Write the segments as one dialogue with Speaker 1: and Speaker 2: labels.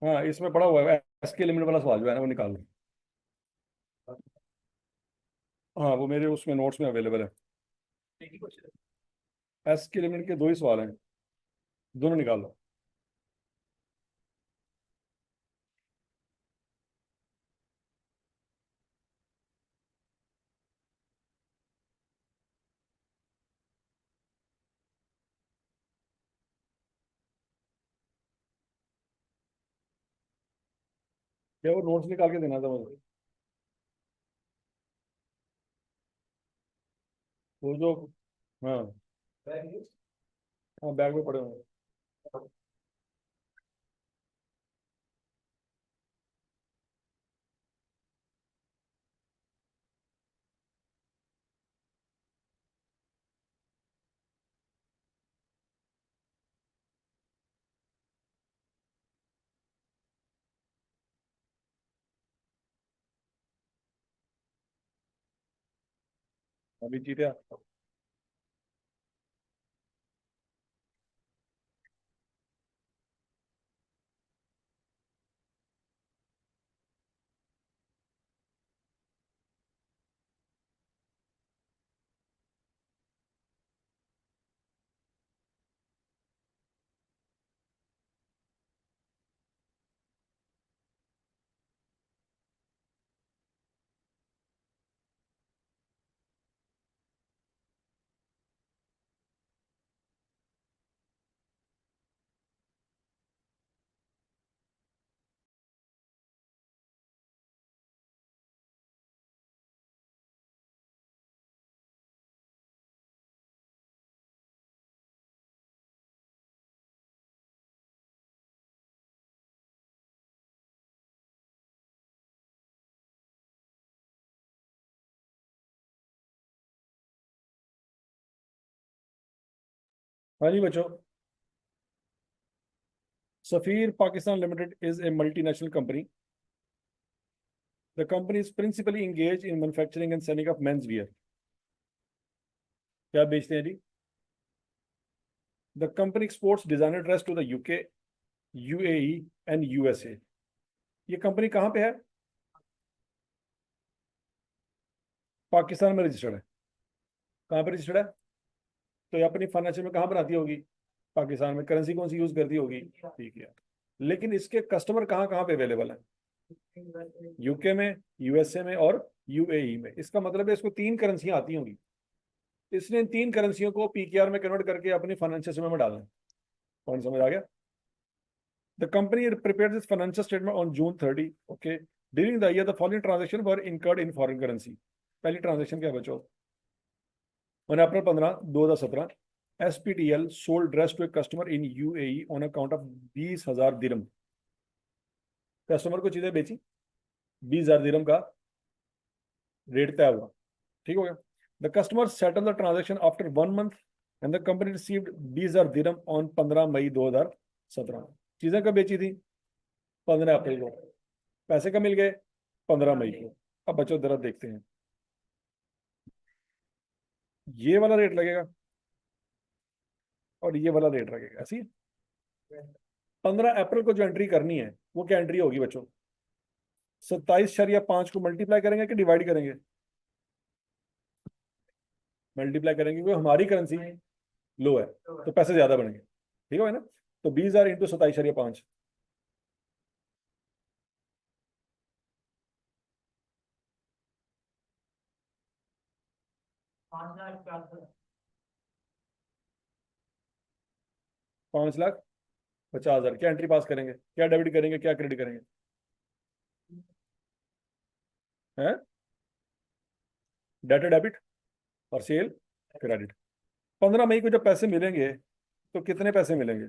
Speaker 1: हाँ, इसमें पड़ा हुआ है एस के लिमिट वाला सवाल जो है ना, वो निकाल लो। हाँ, वो मेरे उसमें नोट्स में अवेलेबल है। एस के लिमिट के दो ही सवाल हैं, दोनों निकाल लो। क्या वो नोट्स निकाल के देना था मुझे? वो जो, हाँ हाँ, बैग में पड़े हुए हैं। अभी जीते आप। हाँ जी बच्चों, Safeer Pakistan limited is a multinational company. The company is principally engaged in manufacturing and selling of men's wear. क्या बेचते हैं जी? The company exports designer dress to the UK, UAE and USA. ये कंपनी कहाँ पे है? पाकिस्तान में रजिस्टर्ड है। कहाँ पे रजिस्टर्ड है? तो ये अपनी फर्नीचर में कहाँ बनाती होगी? पाकिस्तान में। करेंसी कौन सी यूज करती होगी? ठीक है। लेकिन इसके कस्टमर कहाँ कहाँ पे अवेलेबल है? यूके में, यूएसए में और यूएई में। इसका मतलब है इसको तीन करेंसियां आती होंगी। इसने इन तीन करेंसियों को पीकेआर में कन्वर्ट करके अपनी फाइनेंशियल स्टेटमेंट में डालना है। कौन समझ आ गया? The company prepared this financial statement on June 30. Okay. During the year, the following transactions were incurred in foreign currency. पहली ट्रांजेक्शन क्या है बच्चों? on April 15, 2017, SPTL sold dress to a customer in UAE on account of 20,000 दिरम। Customer को चीजें बेची, 20,000 दिरम का rate तय हुआ। ठीक हो गया। The customer settle the transaction after 1 month and the company received 20,000 dirham on 15 May 2017। चीजें कब बेची थी? 15 अप्रैल को। पैसे कब मिल गए? 15 मई को। अब बच्चों जरा देखते हैं, ये वाला रेट लगेगा और ये वाला रेट लगेगा, ऐसी। 15 अप्रैल को जो एंट्री करनी है वो क्या एंट्री होगी बच्चों? 27.5 को मल्टीप्लाई करेंगे कि डिवाइड करेंगे? मल्टीप्लाई करेंगे क्योंकि हमारी करेंसी लो है तो पैसे ज्यादा बनेंगे। ठीक है ना? तो 20,000 इंटू 27.5। $5,50,000। क्या एंट्री पास करेंगे? क्या डेबिट करेंगे, क्या क्रेडिट करेंगे? हैं? डेटा डेबिट और सेल क्रेडिट। 15 मई को जब पैसे मिलेंगे तो कितने पैसे मिलेंगे?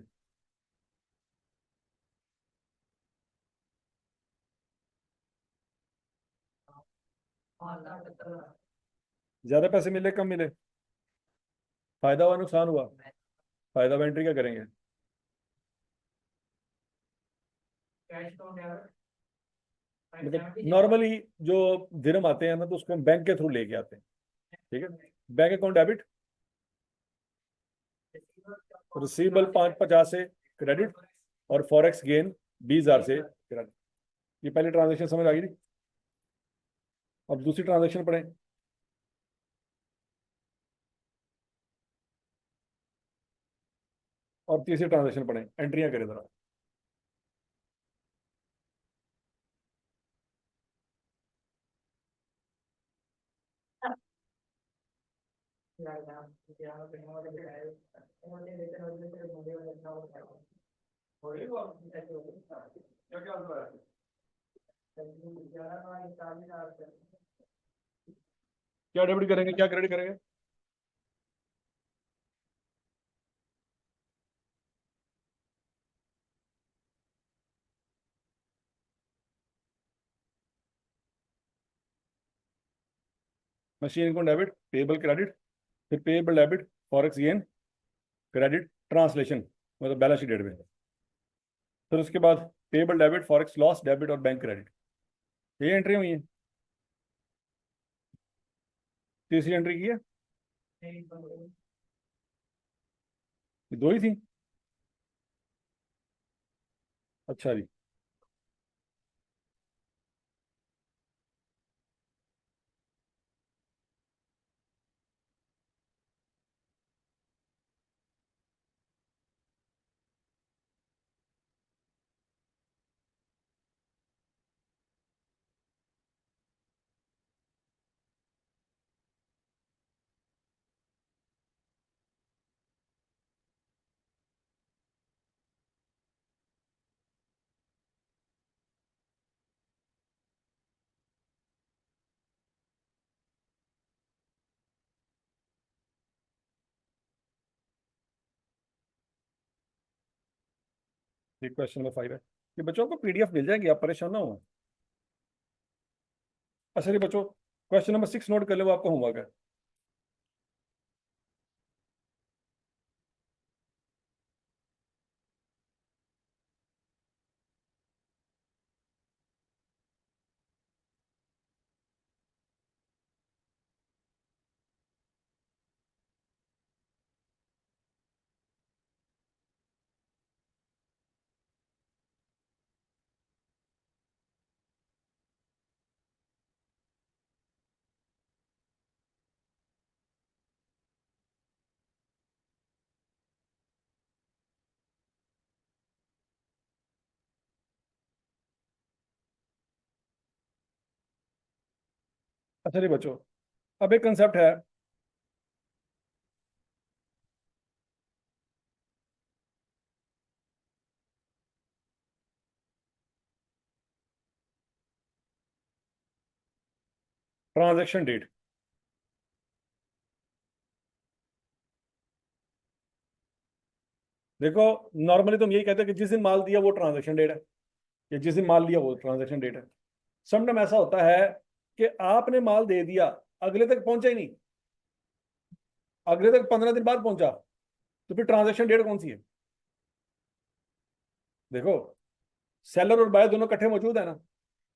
Speaker 1: ज्यादा पैसे मिले कम मिले? फायदा हुआ नुकसान हुआ? फायदा हुआ। एंट्री क्या करेंगे? मतलब नॉर्मली जो दिरहम आते हैं ना तो उसको हम बैंक के थ्रू लेके आते हैं। ठीक है। बैंक अकाउंट डेबिट, रिसीवेबल 550 से क्रेडिट और फॉरेक्स गेन 20,000 से क्रेडिट। ये पहली ट्रांजेक्शन समझ आ गई थी। अब दूसरी ट्रांजेक्शन पढ़ें। और तीसरी ट्रांजेक्शन पढ़ें, एंट्रियां करें जरा। क्या क्या हो रहा है? क्या डेबिट करेंगे, क्या क्रेडिट करेंगे? Machine income debit, payable credit, फिर payable debit, forex gain, credit translation, मतलब बैलेंस शीट डेट में। फिर उसके बाद payable debit, forex loss debit और बैंक क्रेडिट। ये एंट्री हुई है। तीसरी एंट्री की है, ये दो ही थी। अच्छा जी। ये क्वेश्चन नंबर 5 है। ये बच्चों को पीडीएफ मिल जाएगी, आप परेशान ना हो। अच्छा जी बच्चों, क्वेश्चन नंबर 6 नोट कर लो, वो आपका होमवर्क है। अच्छा जी बच्चों, अब एक कंसेप्ट है। Transaction date. देखो, नॉर्मली तुम यही कहते हो कि जिस दिन माल दिया वो ट्रांजैक्शन डेट है, या जिस दिन माल लिया वो ट्रांजैक्शन डेट है। समटाइम ऐसा होता है कि आपने माल दे दिया, अगले तक पहुंचा ही नहीं, अगले तक 15 दिन बाद पहुंचा, तो फिर ट्रांजैक्शन डेट कौन सी है? देखो, सेलर और बायर दोनों इकट्ठे मौजूद है ना,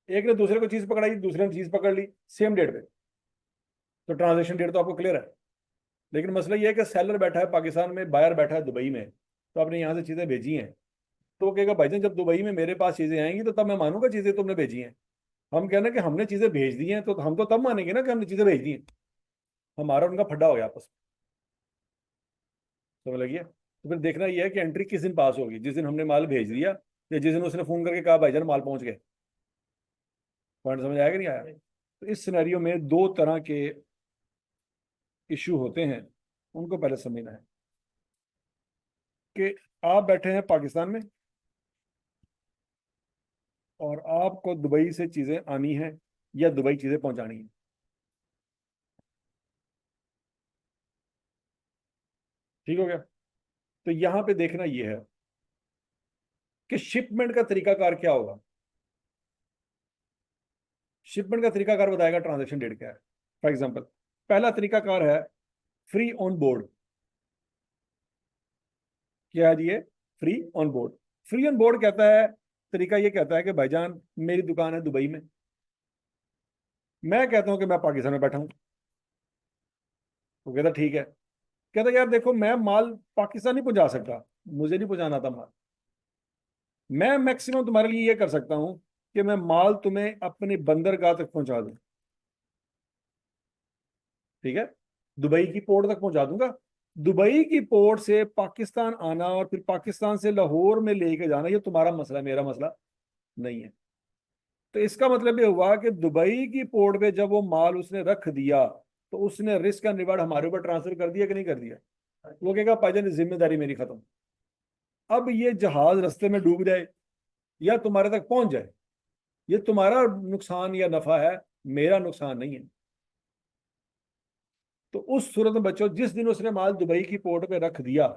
Speaker 1: एक ने दूसरे को चीज पकड़ाई, दूसरे ने चीज पकड़ ली सेम डेट पे, तो ट्रांजैक्शन डेट तो आपको क्लियर है। लेकिन मसला ये है कि सेलर बैठा है पाकिस्तान में, बायर बैठा है दुबई में, तो आपने यहाँ से चीजें भेजी हैं, तो वो कहेगा भाईजान जब दुबई में मेरे पास चीजें आएंगी तो तब मैं मानूंगा चीजें तुमने भेजी हैं। हम कहना कि हमने चीजें भेज दी हैं, तो हम तो तब मानेंगे ना कि हमने चीजें भेज दी हैं। हमारा उनका फड्डा हो गया आपस में, समझ लगी? तो फिर देखना यह है कि एंट्री किस दिन पास होगी, जिस दिन हमने माल भेज दिया, या जिस दिन उसने फोन करके कहा भाईजान माल पहुंच गए। पॉइंट समझ आया कि नहीं आया? तो इस सिनेरियो में दो तरह के इश्यू होते हैं, उनको पहले समझना है कि आप बैठे हैं पाकिस्तान में और आपको दुबई से चीजें आनी है या दुबई चीजें पहुंचानी है। ठीक हो गया? तो यहां पे देखना यह है कि शिपमेंट का तरीकाकार क्या होगा। शिपमेंट का तरीकाकार बताएगा ट्रांजेक्शन डेट क्या है। फॉर एग्जांपल, पहला तरीकाकार है फ्री ऑन बोर्ड। क्या है जी ये? Free on board. Free on board कहता है, तरीका ये कहता है कि भाईजान मेरी दुकान है दुबई में, मैं कहता हूं कि मैं पाकिस्तान में बैठा हूं। वो कहता ठीक है। कहता यार देखो, मैं माल पाकिस्तान नहीं पहुंचा सकता, मुझे नहीं पहुंचाना था माल, मैं मैक्सिमम तुम्हारे लिए ये कर सकता हूं कि मैं माल तुम्हें अपने बंदरगाह तक पहुंचा दूं, ठीक है, दुबई की पोर्ट तक पहुंचा दूंगा। दुबई की पोर्ट से पाकिस्तान आना और फिर पाकिस्तान से लाहौर में लेके जाना ये तुम्हारा मसला है, मेरा मसला नहीं है। तो इसका मतलब ये हुआ कि दुबई की पोर्ट पे जब वो माल उसने रख दिया तो उसने रिस्क का निवाड़ हमारे ऊपर ट्रांसफर कर दिया कि नहीं कर दिया? वो कहेगा भाईजान जिम्मेदारी मेरी खत्म। अब ये जहाज रास्ते में डूब जाए या तुम्हारे तक पहुंच जाए, ये तुम्हारा नुकसान या नफा है, मेरा नुकसान नहीं है। तो उस सूरत में बच्चों जिस दिन उसने माल दुबई की पोर्ट पे रख दिया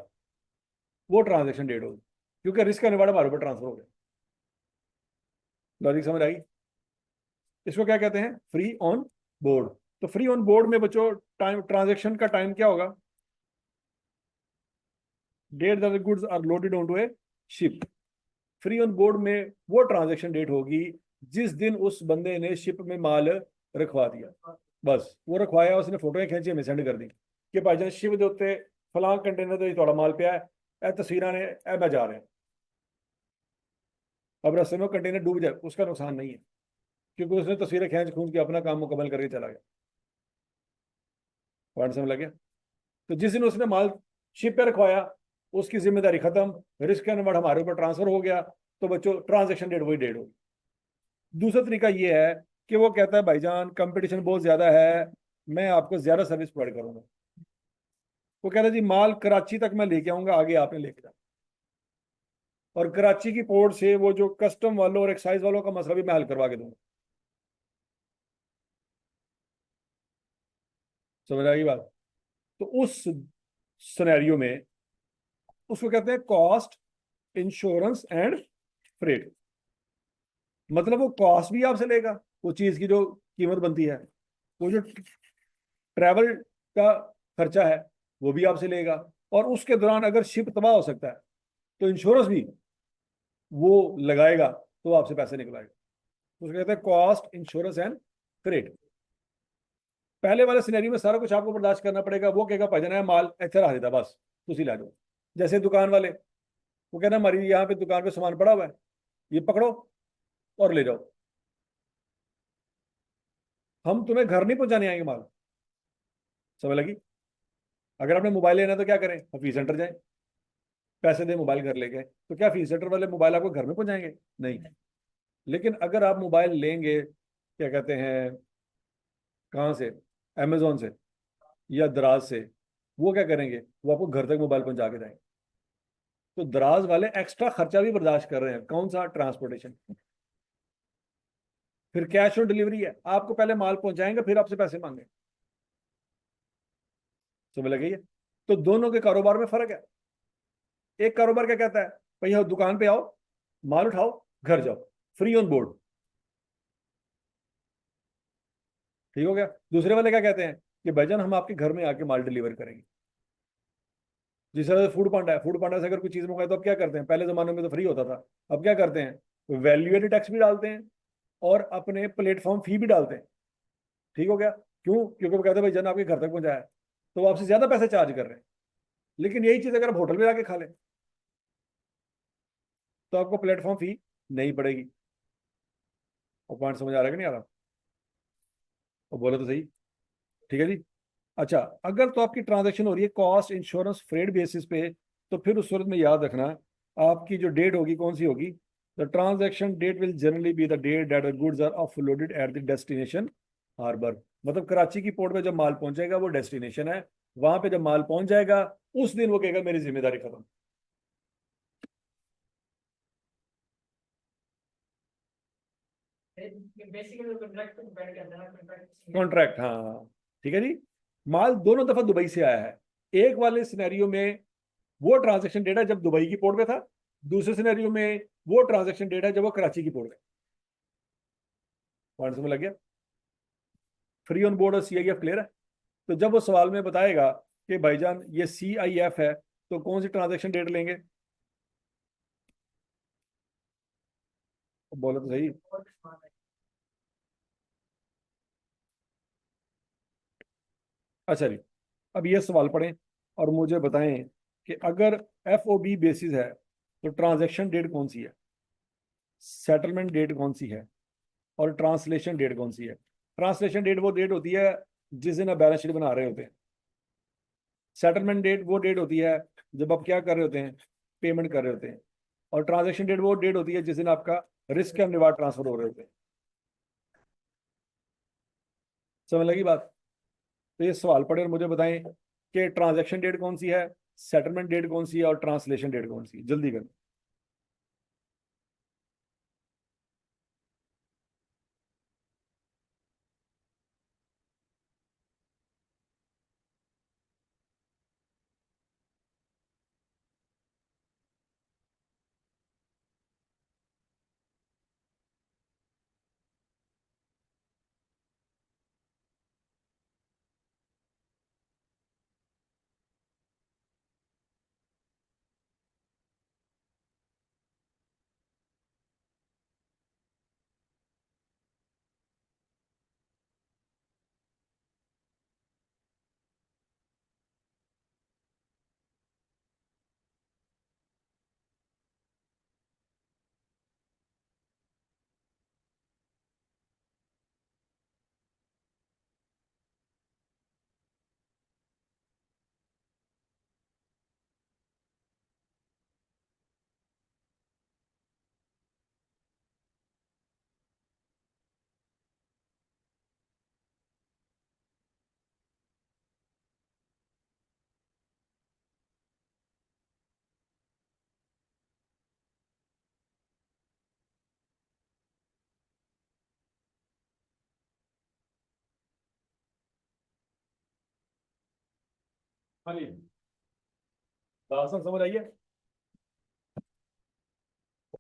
Speaker 1: वो ट्रांजेक्शन डेट होगी, क्योंकि रिस्क का निवाड़ा हमारे ऊपर ट्रांसफर हो गया। लॉजिक समझ आई? इसको क्या कहते हैं? Free on board. तो फ्री ऑन बोर्ड में बच्चों टाइम, ट्रांजेक्शन का टाइम क्या होगा? Date that the goods are loaded on to a ship. Free on board में वो ट्रांजेक्शन डेट होगी जिस दिन उस बंदे ने शिप में माल रखवा दिया। बस वो रखवाया, उसने फोटो खींची हमें सेंड कर दी कि भाईजान शिप के उत्ते फलां कंटेनर तो थोड़ा माल पिया है, ए तस्वीर ने ए मैं जा रहे हैं। अब रस्ते में कंटेनर डूब जाए उसका नुकसान नहीं है, क्योंकि उसने तस्वीरें खींच खूंच के अपना काम मुकम्मल करके चला गया। पॉइंट समझ लग गया? तो जिस दिन उसने माल शिप पे रखवाया उसकी जिम्मेदारी खत्म, रिस्क का नंबर हमारे ऊपर ट्रांसफर हो गया। तो बच्चों ट्रांजेक्शन डेट वही डेट होगी। दूसरा तरीका ये है कि वो कहता है भाईजान कंपटीशन बहुत ज्यादा है, मैं आपको ज्यादा सर्विस प्रोवाइड करूंगा। वो कहता है जी माल कराची तक मैं लेके आऊंगा, आगे आपने लेके जाना, और कराची की पोर्ट से वो जो कस्टम वालों और एक्साइज वालों का मसला भी मैं हल करवा के दूंगा। समझ आ गई बात? तो उस सिनेरियो में उसको कहते हैं कॉस्ट, इंश्योरेंस एंड फ्रेट। मतलब वो कॉस्ट भी आपसे लेगा, वो चीज की जो कीमत बनती है, वो जो ट्रैवल का खर्चा है वो भी आपसे लेगा, और उसके दौरान अगर शिप तबाह हो सकता है तो इंश्योरेंस भी वो लगाएगा, तो आपसे पैसे निकलाएगा। उसको कहते हैं कॉस्ट, इंश्योरेंस एंड क्रेडिट। पहले वाले सिनेरियो में सारा कुछ आपको बर्दाश्त करना पड़ेगा, वो कहेगा भाईजान है माल इतना रख देता बस तुसी ला जाओ। जैसे दुकान वाले, वो कहना हमारी यहाँ पे दुकान पे सामान पड़ा हुआ है, ये पकड़ो और ले जाओ, हम तुम्हें घर नहीं पहुंचाने आएंगे माल। समझ लगी? अगर आपने मोबाइल लेना है तो क्या करें? फीस सेंटर जाए, पैसे दे मोबाइल घर ले गए, तो क्या फीस सेंटर वाले मोबाइल आपको घर में पहुंचाएंगे? नहीं। लेकिन अगर आप मोबाइल लेंगे क्या कहते हैं कहाँ से, अमेजोन से या दराज से, वो क्या करेंगे? वो आपको घर तक मोबाइल पहुंचा के जाएंगे। तो दराज वाले एक्स्ट्रा खर्चा भी बर्दाश्त कर रहे हैं, कौन सा? ट्रांसपोर्टेशन। फिर कैश ऑन डिलीवरी है, आपको पहले माल पहुंचाएंगे फिर आपसे पैसे मांगे। समझ लगी है? तो दोनों के कारोबार में फर्क है। एक कारोबार क्या कहता है, भैया दुकान पे आओ, माल उठाओ, घर जाओ, फ्री ऑन बोर्ड, ठीक हो गया। दूसरे वाले क्या कहते हैं कि भाईजान हम आपके घर में आके माल डिलीवर करेंगे। जिस तरह से फूड पांडा है, फूड पांडा से अगर कोई चीज मंगाए तो अब क्या करते हैं? पहले जमाने में तो फ्री होता था, अब क्या करते हैं? वैल्यू एडेड टैक्स भी डालते हैं और अपने प्लेटफॉर्म फी भी डालते हैं। ठीक हो गया? क्यों? क्योंकि वो कहते हैं भाई जन आपके घर तक पहुंचाया है, तो वो आपसे ज्यादा पैसे चार्ज कर रहे हैं। लेकिन यही चीज अगर आप होटल में जाके खा लें तो आपको प्लेटफॉर्म फी नहीं पड़ेगी। और पॉइंट समझ आ रहा है कि नहीं आ रहा? और बोलो तो सही। ठीक है जी। अच्छा, अगर तो आपकी ट्रांजैक्शन हो रही है कॉस्ट, इंश्योरेंस, फ्रेड बेसिस पे, तो फिर उस सूरत में याद रखना आपकी जो डेट होगी कौन सी होगी? The transaction date will generally be the date that the goods are offloaded at the destination harbour. मतलब कराची की पोर्ट में जब माल पहुंचेगा वो डेस्टिनेशन है, वहां पे जब माल पहुंच जाएगा उस दिन वो कहेगा मेरी जिम्मेदारी खत्म।
Speaker 2: बेसिकली कॉन्ट्रैक्ट पे डिपेंड करता है ना, कॉन्ट्रैक्ट।
Speaker 1: कॉन्ट्रैक्ट, हाँ। ठीक है जी। माल दोनों दफा दुबई से आया है। एक वाले सिनेरियो में वो ट्रांजैक्शन डेटा जब दुबई की पोर्ट पे था, दूसरे सिनेरियो में वो ट्रांजैक्शन डेटा जब वो कराची की पोर्ट पे। पॉइंट समझ लग गया? फ्री ऑन बोर्ड और CIF क्लियर है? तो जब वो सवाल में बताएगा कि भाईजान ये CIF है, तो कौन सी ट्रांजैक्शन डेट लेंगे? बोलो तो सही। अच्छा जी, अब ये सवाल पढ़ें और मुझे बताएं कि अगर FOB बेसिस है तो ट्रांजैक्शन डेट कौन सी है? सेटलमेंट डेट कौन सी है और ट्रांसलेशन डेट कौन सी है। ट्रांसलेशन डेट वो डेट होती है जिस दिन आप बैलेंस शीट बना रहे होते हैं। सेटलमेंट डेट वो डेट होती है जब आप क्या कर रहे होते हैं, पेमेंट कर रहे होते हैं। और ट्रांजेक्शन डेट वो डेट होती है जिस दिन आपका रिस्क एंड रिवार्ड ट्रांसफर हो रहे होते हैं। समझ लगी बात। तो ये सवाल पढ़े और मुझे बताएं कि ट्रांजैक्शन डेट कौन सी है, सेटलमेंट डेट कौन सी है और ट्रांसलेशन डेट कौन सी है। जल्दी करें। हाँ जी, समझ आई है।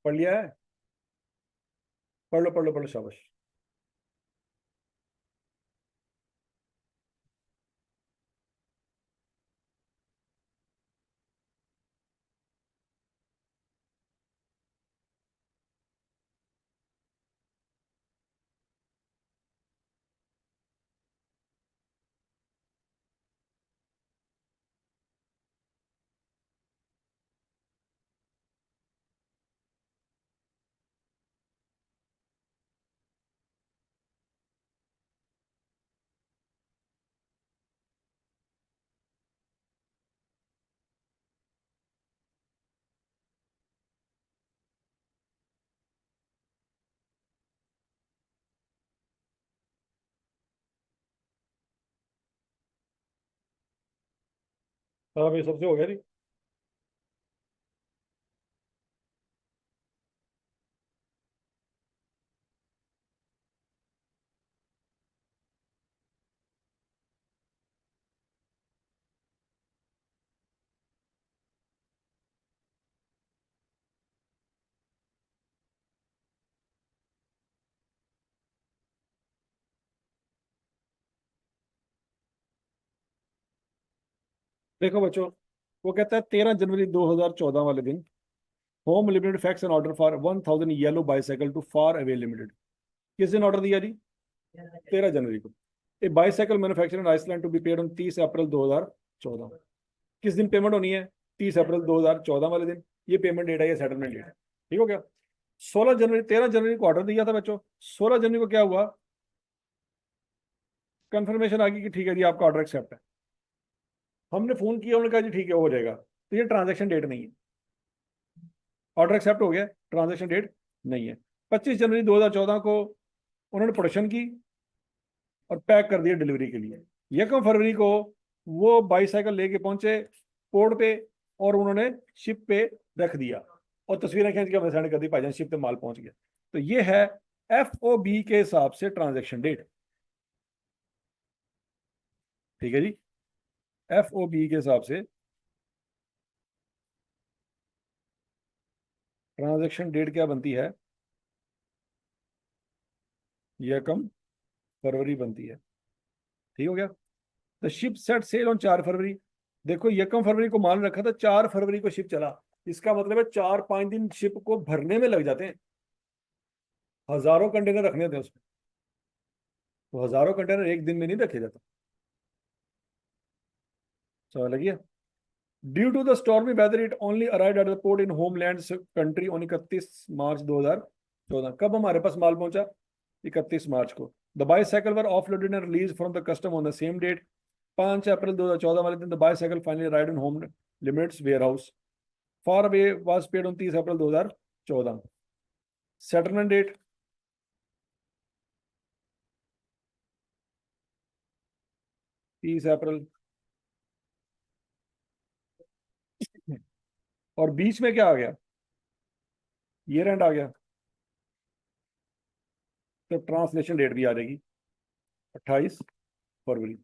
Speaker 1: पढ़ लिया है। पढ़ लो पढ़ लो पढ़ लो, शाबाश। हाँ भाई, सबसे हो गया जी। देखो बच्चों, वो कहता है 13 जनवरी 2014 वाले दिन Home Limited fax an order for 1000 yellow bicycle to Far Away Limited. किस दिन ऑर्डर दिया जी? 13 जनवरी को। A bicycle manufacture in Iceland to be paid on 30 April 2014। किस दिन पेमेंट होनी है? 30 अप्रैल 2014 वाले दिन। ये पेमेंट डेट है, ये सेटलमेंट डेट है। ठीक हो गया। 16 जनवरी, 13 जनवरी को ऑर्डर दिया था बच्चों। 16 जनवरी को क्या हुआ? कंफर्मेशन आ गई कि ठीक है जी, आपका ऑर्डर एक्सेप्ट है। हमने फोन किया, उन्होंने कहा जी ठीक है, हो जाएगा। तो ये ट्रांजेक्शन डेट नहीं है। ऑर्डर एक्सेप्ट हो गया, ट्रांजेक्शन डेट नहीं है। 25 जनवरी 2014 को उन्होंने प्रोडक्शन की और पैक कर दिया डिलीवरी के लिए। 1 फरवरी को वो बाईसाइकिल लेके पहुंचे पोर्ट पे और उन्होंने शिप पे रख दिया और तस्वीरें खींच के हमें सेंड कर दी, भाईजान शिप पे माल पहुंच गया। तो ये है FOB के हिसाब से ट्रांजेक्शन डेट। ठीक है जी। FOB के हिसाब से ट्रांजेक्शन डेट क्या बनती है? यकम फरवरी बनती है। ठीक हो गया। The ship set sail on 4 फरवरी। देखो, यकम फरवरी को माल रखा था, 4 फरवरी को शिप चला। इसका मतलब है 4-5 दिन शिप को भरने में लग जाते हैं। हजारों कंटेनर रखने थे उसमें, तो हजारों कंटेनर एक दिन में नहीं रखे जाते। समझ लगी? Due to the stormy weather it only arrived at the port in homeland country on 31 March 2000 14। कब हमारे पास माल पहुंचा? 31 मार्च को। The bicycle were offloaded and release from the custom on the same date. 5 अप्रैल 2014 वाले दिन the bicycle finally arrived in Home Limits warehouse. Far Away was paid on 30 April 2014। Settlement date 30 April. और बीच में क्या आ गया? Year and आ गया, तो ट्रांसलेशन डेट भी आ जाएगी 28 फरवरी।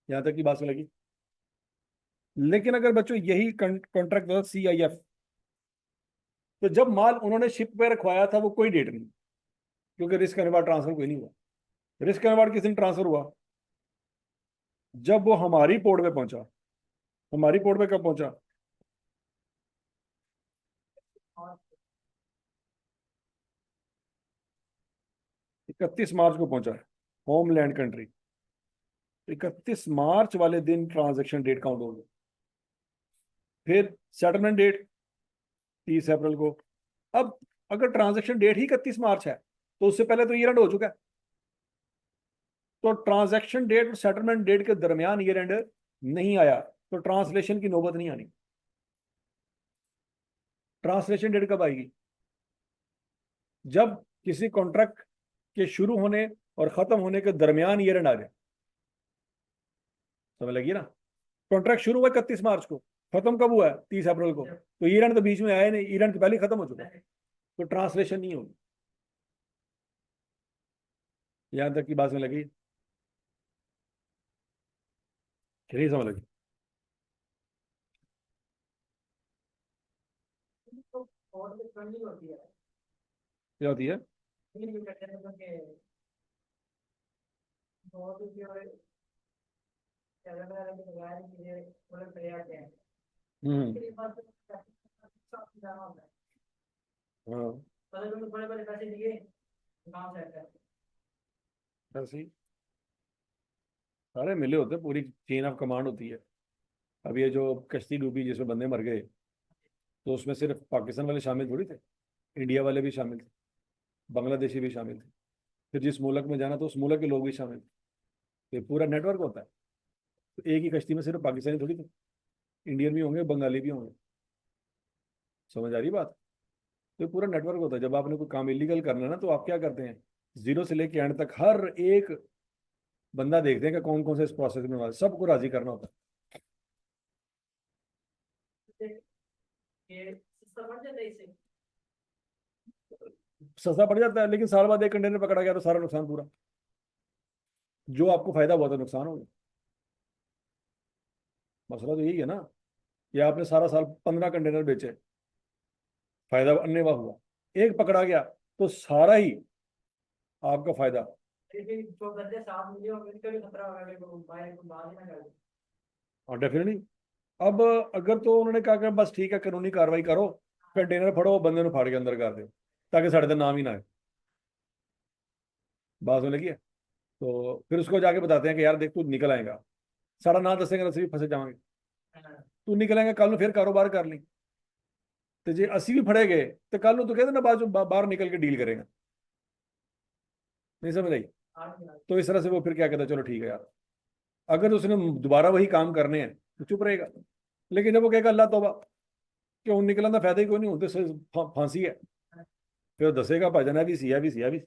Speaker 1: यहां तक की बात में लगी। लेकिन अगर बच्चों यही कॉन्ट्रैक्ट था CIF, तो जब माल उन्होंने शिप पे रखवाया था वो कोई डेट नहीं, क्योंकि रिस्क करने बाद ट्रांसफर कोई नहीं हुआ। रिस्क करने बाद किस दिन ट्रांसफर हुआ? जब वो हमारी पोर्ट पे पहुंचा। हमारी पोर्ट पे कब पहुंचा? 31 मार्च को पहुंचा है, होमलैंड कंट्री। 31 मार्च वाले दिन ट्रांजेक्शन डेट काउंट होगी। फिर सेटलमेंट डेट 30 अप्रैल को। अब अगर ट्रांजेक्शन डेट ही 31 मार्च है, तो उससे पहले तो ईयर एंड हो चुका है। तो ट्रांजैक्शन डेट और सेटलमेंट डेट के दरमियान ईयर एंड नहीं आया, तो ट्रांसलेशन की नौबत नहीं आनी। ट्रांसलेशन डेट कब आएगी? जब किसी कॉन्ट्रैक्ट के शुरू होने और खत्म होने के दरमियान ईयर एंड आ जाए। समझ लगी ना? कॉन्ट्रैक्ट शुरू हुआ 31 मार्च को, खत्म कब हुआ है? 30 अप्रैल को। तो ईयर एंड तो बीच में आया नहीं, ईयर एंड तो पहले ही खत्म हो चुका है, तो ट्रांसलेशन नहीं होगी। यहां तक की बात में लगी कि नहीं? समझ लगी?
Speaker 2: तो और भी फंडिंग होती है।
Speaker 1: क्या होती है?
Speaker 2: ये भी करते हैं कि बहुत ही जो चैनल वाले के बगैर चीजें मतलब चले जाते हैं।
Speaker 1: हम्म।
Speaker 2: इसके बाद सब जाना होता है।
Speaker 1: हाँ,
Speaker 2: पहले तो बड़े बड़े पैसे दिए काम सेट कर।
Speaker 1: ऐसे ही सारे मिले होते हैं, पूरी चेन ऑफ कमांड होती है। अब ये जो कश्ती डूबी जिसमें बंदे मर गए, तो उसमें सिर्फ पाकिस्तान वाले शामिल थोड़ी थे, इंडिया वाले भी शामिल थे, बांग्लादेशी भी शामिल थे। फिर जिस मुल्क में जाना तो उस मुल्क के लोग भी शामिल थे। ये पूरा नेटवर्क होता है। तो एक ही कश्ती में सिर्फ पाकिस्तानी थोड़ी थे, इंडियन भी होंगे, बंगाली भी होंगे। समझ आ रही बात? तो ये पूरा नेटवर्क होता है। जब आपने कोई काम इलीगल करना है ना, तो आप क्या करते हैं? जीरो से लेके एंड तक हर एक बंदा देखते हैं कि कौन कौन से इस प्रोसेस में हुआ है। सबको राजी करना होता
Speaker 2: ये सिस्टम बन जाता है इससे।
Speaker 1: है। सस्ता पड़ जाता है, लेकिन साल बाद एक कंटेनर पकड़ा गया तो सारा नुकसान पूरा। जो आपको फायदा हुआ तो नुकसान हो गया। मसला तो यही है ना, कि आपने सारा साल 15 कंटेनर बेचे, फायदा अन्यवा हुआ, एक पकड़ा गया तो सारा ही आपका फायदा।
Speaker 2: लेकिन जो बंदे साथ मिले होंगे उनका भी खतरा होगा कि वो बाहर को बाहर ही ना कर दे।
Speaker 1: और डेफिनेटली, अब अगर तो उन्होंने कहा कि बस ठीक है, कानूनी कार्रवाई करो, कंटेनर फड़ो, बंदे ने फाड़ के अंदर कर दो, ताकि साढ़े नाम ही ना आए। बात होने लगी है। तो फिर उसको जाके बताते हैं कि यार देख, तू निकल आएगा, साढ़ा ना दसेंगे तो भी फंसे जाएंगे।
Speaker 2: हाँ,
Speaker 1: तू निकल आएगा कल फिर कारोबार कर ली, तो जे अस्सी भी फड़े गए तो कल तो कहते ना बाद बाहर निकल के डील करेगा। नहीं समझ आई?
Speaker 2: आज भी आज।
Speaker 1: तो इस तरह से वो फिर क्या कहता है, चलो ठीक है यार, अगर उसने दोबारा वही काम करने हैं तो चुप रहेगा। लेकिन जब वो कहेगा अल्लाह तौबा, क्यों निकलने का फायदा ही कोई नहीं होते, फांसी है, फिर वो दसेगा भाईजान भी सी है भी सी है भी।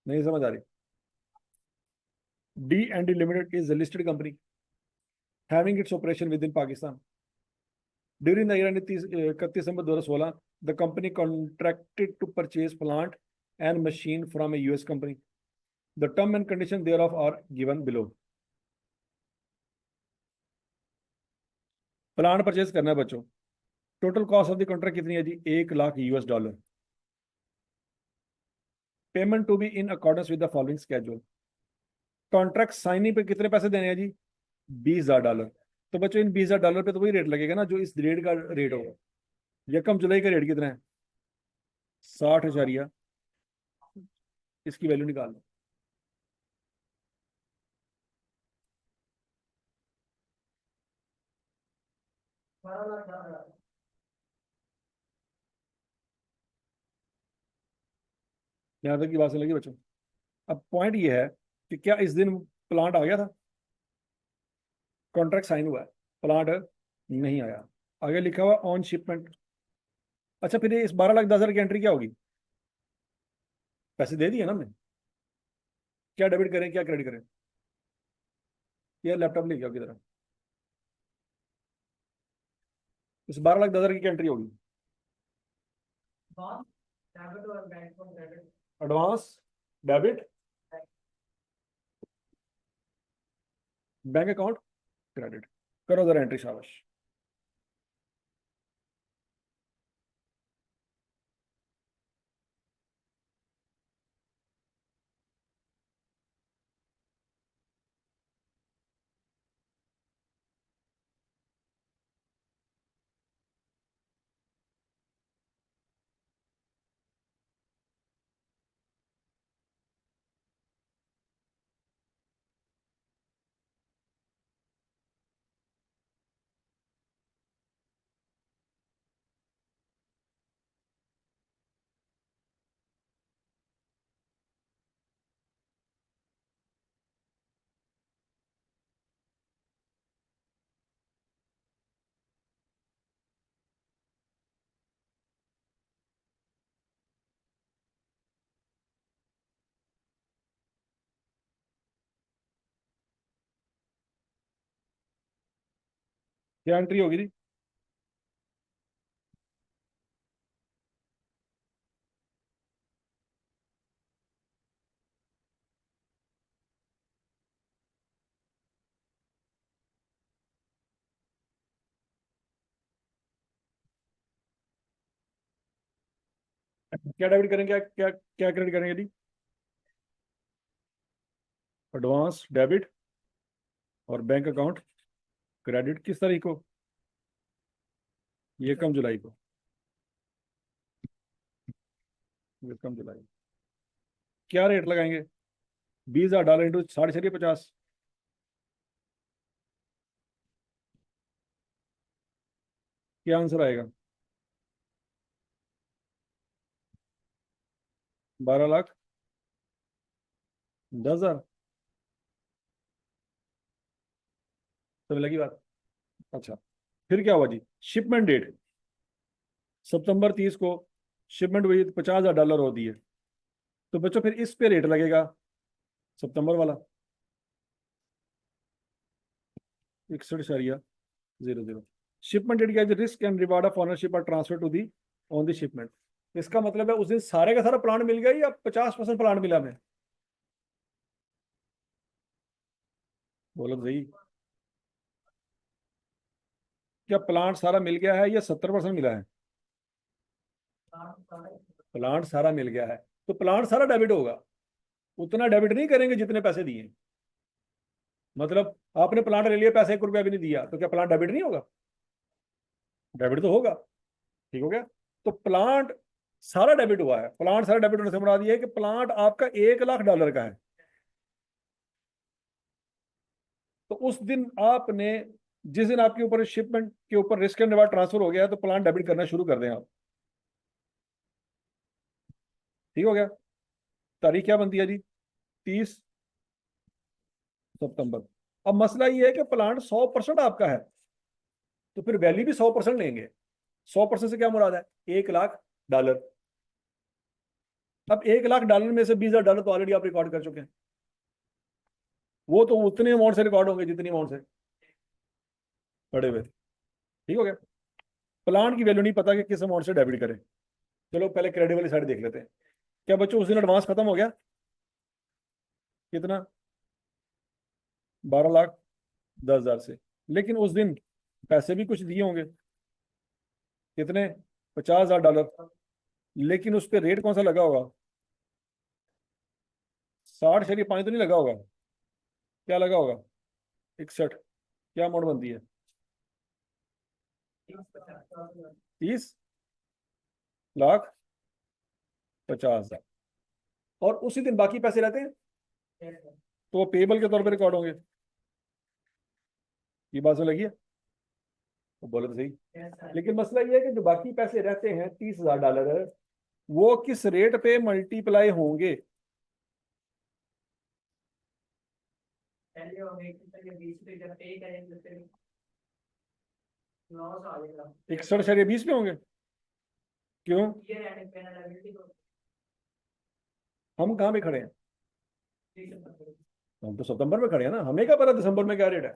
Speaker 1: नहीं समझ आ रही? D&D Limited is a listed company having its operation within Pakistan. During the year ended 31 December 2016, the company contracted to purchase plant and machine from a US company. The term and condition thereof are given below. Plant purchase करना है बच्चों। Total cost of the contract कितनी है जी? $1,00,000। Payment to be in accordance with the following schedule. Contract signing पे कितने पैसे देने हैं जी? $20,000। तो बच्चों इन $20,000 पे तो वही रेट लगेगा ना जो इस रेट का रेट होगा। यकम जुलाई का रेट कितना है? 60,000। इसकी वैल्यू निकाल लो।
Speaker 2: 12 लाख 10 हजार।
Speaker 1: यहाँ तक की बात समझ लगी बच्चों? अब पॉइंट ये है कि क्या इस दिन प्लांट आ गया था, कॉन्ट्रैक्ट साइन हुआ है, प्लांट नहीं आया, आगे लिखा हुआ ऑन शिपमेंट। अच्छा, फिर ये इस 12,10,000 की एंट्री क्या होगी? पैसे दे दिए ना हमने, क्या डेबिट करें क्या क्रेडिट करें? ये लैपटॉप लेके आओ की तरह। इस 12,10,000 की क्या एंट्री होगी?
Speaker 2: बॉन्ड डेबिट और बैंक को credit.
Speaker 1: Advance debit, bank account credit. करो जरा एंट्री, शाबाश। क्या एंट्री होगी जी? क्या डेबिट करेंगे, क्या क्या क्या क्रेडिट करेंगे जी? एडवांस डेबिट और बैंक अकाउंट क्रेडिट। किस तारीख को? ये कम जुलाई को, ये कम जुलाई। क्या रेट लगाएंगे? $20,000 इंटू 6.50। क्या आंसर आएगा? 12,10,000। सब लगी बात? अच्छा, फिर क्या हुआ जी? शिपमेंट डेट सितंबर 30 को, शिपमेंट हुई तो $50,000 होती है। तो बच्चों फिर इस पे रेट लगेगा सितंबर वाला, 61.00। शिपमेंट डेट क्या है? Risk and reward of ownership are transfer to the on the shipment. इसका मतलब है उस दिन सारे का सारा प्लांट मिल गया या 50% प्लांट मिला हमें? बोलो तो सही। क्या प्लांट सारा मिल गया है या 70% मिला है? प्लांट सारा मिल गया है, तो प्लांट सारा डेबिट होगा। उतना डेबिट नहीं करेंगे जितने पैसे दिए। मतलब आपने प्लांट ले लिया, पैसे 1 रुपया भी नहीं दिया, तो क्या प्लांट डेबिट नहीं होगा? डेबिट तो होगा। ठीक हो गया। तो प्लांट सारा डेबिट हुआ है। प्लांट सारा डेबिट होने से मुराद ये है कि प्लांट आपका $1,00,000 का है। तो उस दिन आपने, जिस दिन आपके ऊपर शिपमेंट के ऊपर रिस्क एंड रिवार्ड ट्रांसफर हो गया, तो प्लांट डेबिट करना शुरू कर दें आप। ठीक हो गया। तारीख क्या बनती है जी? 30 सितंबर। अब मसला ये है कि प्लांट 100% आपका है, तो फिर वैल्यू भी 100% लेंगे। 100% से क्या मुराद है? $1,00,000। अब $1,00,000 में से $20,000 तो ऑलरेडी आप रिकॉर्ड कर चुके हैं। वो तो उतने अमाउंट से रिकॉर्ड होंगे जितनी अमाउंट से पड़े हुए थे। ठीक हो गया। प्लांट की वैल्यू नहीं पता कि किस अमाउंट से डेबिट करें। चलो पहले क्रेडिट वाली साइड देख लेते हैं। क्या बच्चों उस दिन एडवांस खत्म हो गया? कितना? 12,10,000 से। लेकिन उस दिन पैसे भी कुछ दिए होंगे। कितने? $50,000। लेकिन उस पर रेट कौन सा लगा होगा? 60.5 तो नहीं लगा होगा? क्या लगा होगा? 61। क्या अमाउंट बनती है? 30,50,000। और उसी दिन बाकी पैसे रहते हैं, तो वो पेबल के तौर पर रिकॉर्ड होंगे। ये बात समझ लगी है? वो बोले तो सही। लेकिन मसला ये है कि जो बाकी पैसे रहते हैं $30,000, वो किस रेट पे मल्टीप्लाई होंगे?
Speaker 2: पहले हो गए कितने के 20 पे जब पे करेंगे तो फिर लॉस आ जाएगा।
Speaker 1: 61 पे होंगे? क्यों?
Speaker 2: ईयर एंड पे लायबिलिटी को
Speaker 1: हम कहाँ पे खड़े हैं?
Speaker 2: 30
Speaker 1: हम तो सितंबर में खड़े हैं ना, हमें क्या पता दिसंबर में क्या रेट है?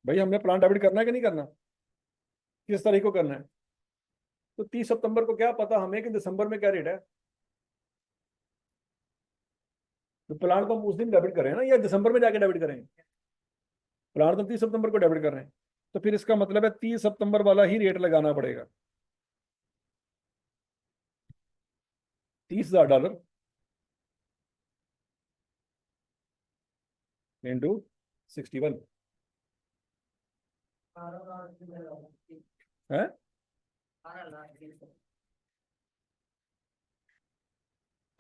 Speaker 1: भाई हमने प्लान डेबिट करना है कि नहीं करना? किस तारीख को करना है? तो 30 सितंबर को क्या पता हमें कि दिसंबर में क्या रेट है? तो प्लान तो हम उस दिन डेबिट करें ना, या दिसंबर में जाके डेबिट करेंगे? प्लान तो 30 सितंबर को डेबिट कर रहे हैं। तो फिर इसका मतलब है 30 सितंबर वाला ही रेट लगाना पड़ेगा। $30,000 इंटू 61 है।
Speaker 2: 12 लाख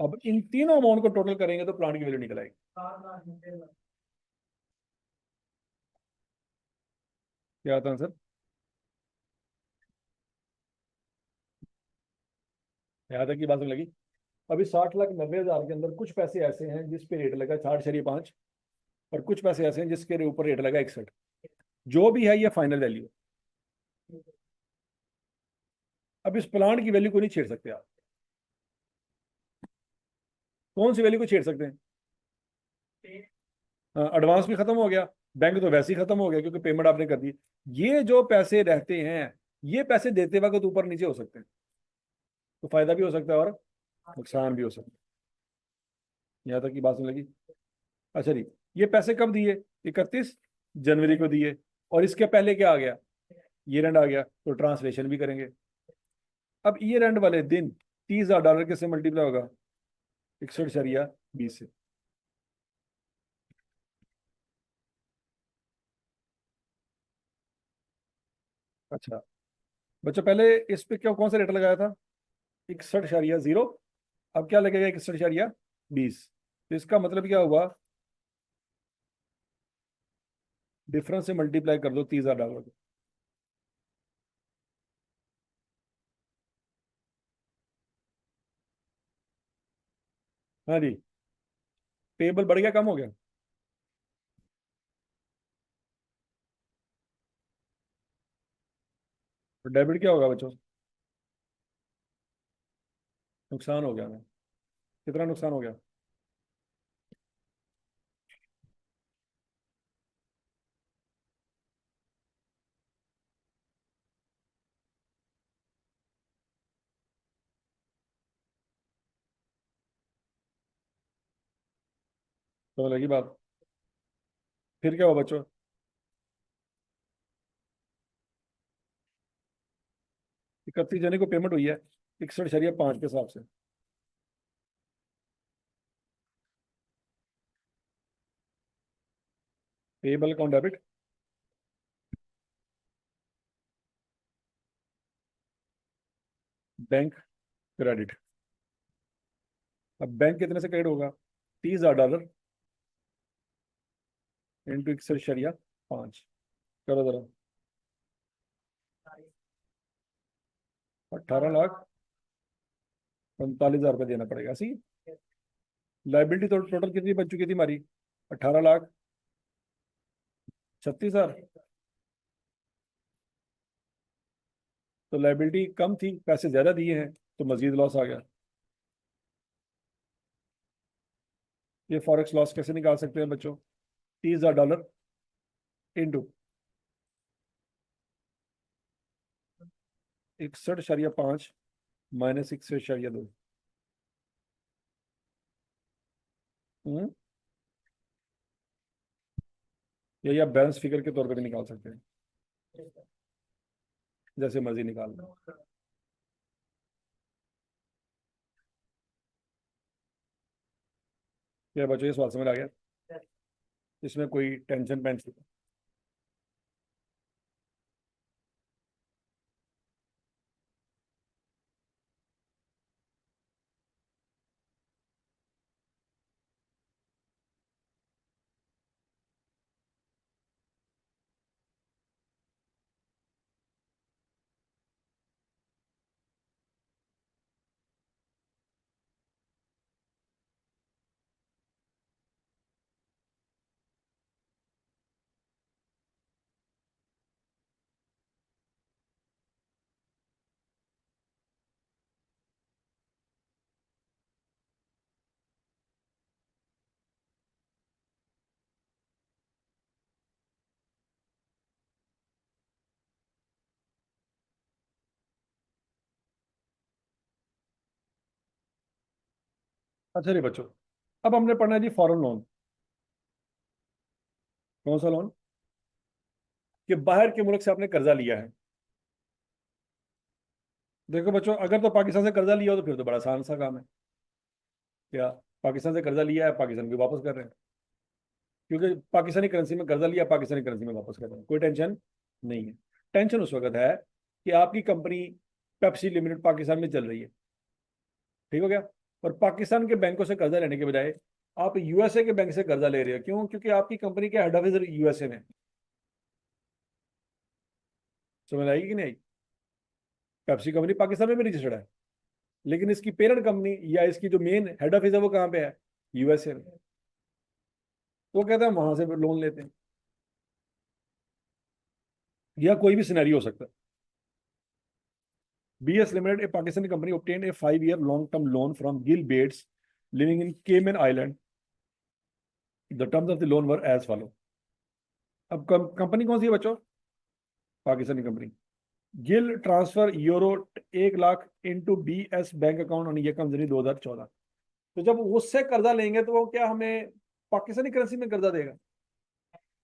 Speaker 1: अब इन तीनों अमाउंट को टोटल करेंगे तो प्लांट की वैल्यू निकल आएगी।
Speaker 2: 4 लाख
Speaker 1: क्या आता है सर? यहाँ तक की बात लगी। अभी 60,90,000 के अंदर कुछ पैसे ऐसे हैं जिस पे रेट लगा 4.5, और कुछ पैसे ऐसे हैं जिसके ऊपर रेट लगा 61। जो भी है ये फाइनल वैल्यू। अब इस प्लांट की वैल्यू को नहीं छेड़ सकते आप। कौन सी वैल्यू को छेड़ सकते हैं? हाँ, एडवांस भी खत्म हो गया। बैंक तो वैसे ही खत्म हो गया क्योंकि पेमेंट आपने कर दी। ये जो पैसे रहते हैं, ये पैसे देते वक्त ऊपर नीचे हो सकते हैं। तो फायदा भी हो सकता है और नुकसान भी हो सकता है। यहाँ तक की बात सुन लगी। अच्छा जी, ये पैसे कब दिए? 31 जनवरी को दिए। और इसके पहले क्या आ गया? ईयर एंड आ गया, तो ट्रांसलेशन भी करेंगे। अब ईयर एंड वाले दिन $30,000 किससे मल्टीप्लाई होगा? 61.20 से। अच्छा बच्चों, पहले इस पे क्या कौन सा रेट लगाया था? 61.0। अब क्या लगेगा? 61.20। तो इसका मतलब क्या हुआ? डिफरेंस से मल्टीप्लाई कर दो $30,000 को। हाँ जी। पेबल बढ़ गया, कम हो गया? तो डेबिट क्या होगा बच्चों? नुकसान हो गया ना। कितना नुकसान हो गया? तो लगी बात। फिर क्या हुआ बच्चों? 31 जनवरी को पेमेंट हुई है 61.5 के हिसाब से। Payable account debit, bank credit. अब बैंक कितने से क्रेडिट होगा? $30,000 इंटू 61.5। करो जरा। 18,45,000 रुपये देना पड़ेगा सी। लाइबिलिटी तो टोटल कितनी बच चुकी थी हमारी? 18,36,000। तो लाइबिलिटी कम थी, पैसे ज्यादा दिए हैं, तो मजीद लॉस आ गया। ये फॉरेक्स लॉस कैसे निकाल सकते हैं बच्चों? $30,000 इंटू 61.5 माइनस 61.2। या बैलेंस फिगर के तौर पे भी निकाल सकते हैं, जैसे मर्जी निकाल लो। क्या बच्चों, ये सवाल समझ आ गया? इसमें कोई टेंशन पेंशन? अच्छा नहीं बच्चों, अब हमने पढ़ना है जी फॉरेन लोन। कौन सा लोन? कि बाहर के मुल्क से आपने कर्जा लिया है। देखो बच्चों, अगर तो पाकिस्तान से कर्जा लिया हो तो फिर तो बड़ा आसान सा काम है। क्या? पाकिस्तान से कर्जा लिया है, पाकिस्तान को वापस कर रहे हैं, क्योंकि पाकिस्तानी करेंसी में कर्जा लिया, पाकिस्तानी करेंसी में वापस कर रहे हैं, कोई टेंशन नहीं है। टेंशन उस वक्त है कि आपकी कंपनी पेप्सी लिमिटेड पाकिस्तान में चल रही है, ठीक हो गया, और पाकिस्तान के बैंकों से कर्जा लेने के बजाय आप यूएसए के बैंक से कर्जा ले रहे हो। क्यों? क्योंकि आपकी कंपनी के हेड ऑफिस यूएसए में है। समझ आएगी कि नहीं आई? पेप्सी कंपनी पाकिस्तान में भी रजिस्टर्ड है, लेकिन इसकी पेरेंट कंपनी या इसकी जो मेन हेड ऑफिस है वो कहाँ पे है? यूएसए में। तो कहते हैं वहां से लोन लेते हैं, या कोई भी सिनेरियो हो सकता है। BS Limited, a Pakistani company, obtained a 5-year long-term loan from Gil Bates, living in Cayman Island. The terms of the loan were as follow. अब कंपनी कौन सी है बच्चों? Pakistani company. Gill transfer euro 1 lakh into BS bank account on यकम जनवरी 2014। तो जब उससे कर्जा लेंगे तो वो क्या हमें पाकिस्तानी करेंसी में कर्जा देगा?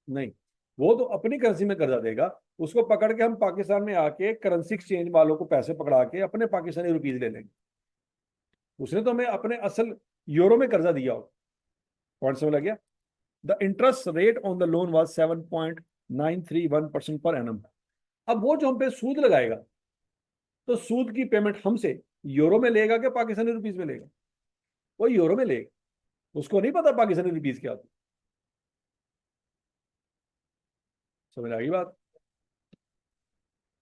Speaker 1: नहीं, वो तो अपनी करेंसी में कर्जा देगा। उसको पकड़ के हम पाकिस्तान में आके करेंसी एक्सचेंज वालों को पैसे पकड़ा के अपने पाकिस्तानी रुपीज ले लेंगे। उसने तो हमें अपने असल यूरो में कर्जा दिया हो। पॉइंट समझ लग गया? The interest rate on the loan was 7.931% per annum. अब वो जो हम पे सूद लगाएगा, तो सूद की पेमेंट हमसे यूरो में लेगा कि पाकिस्तानी रुपीज में लेगा? वो यूरो में लेगा। उसको नहीं पता पाकिस्तानी रुपीज क्या होती। समझ आ गई बात?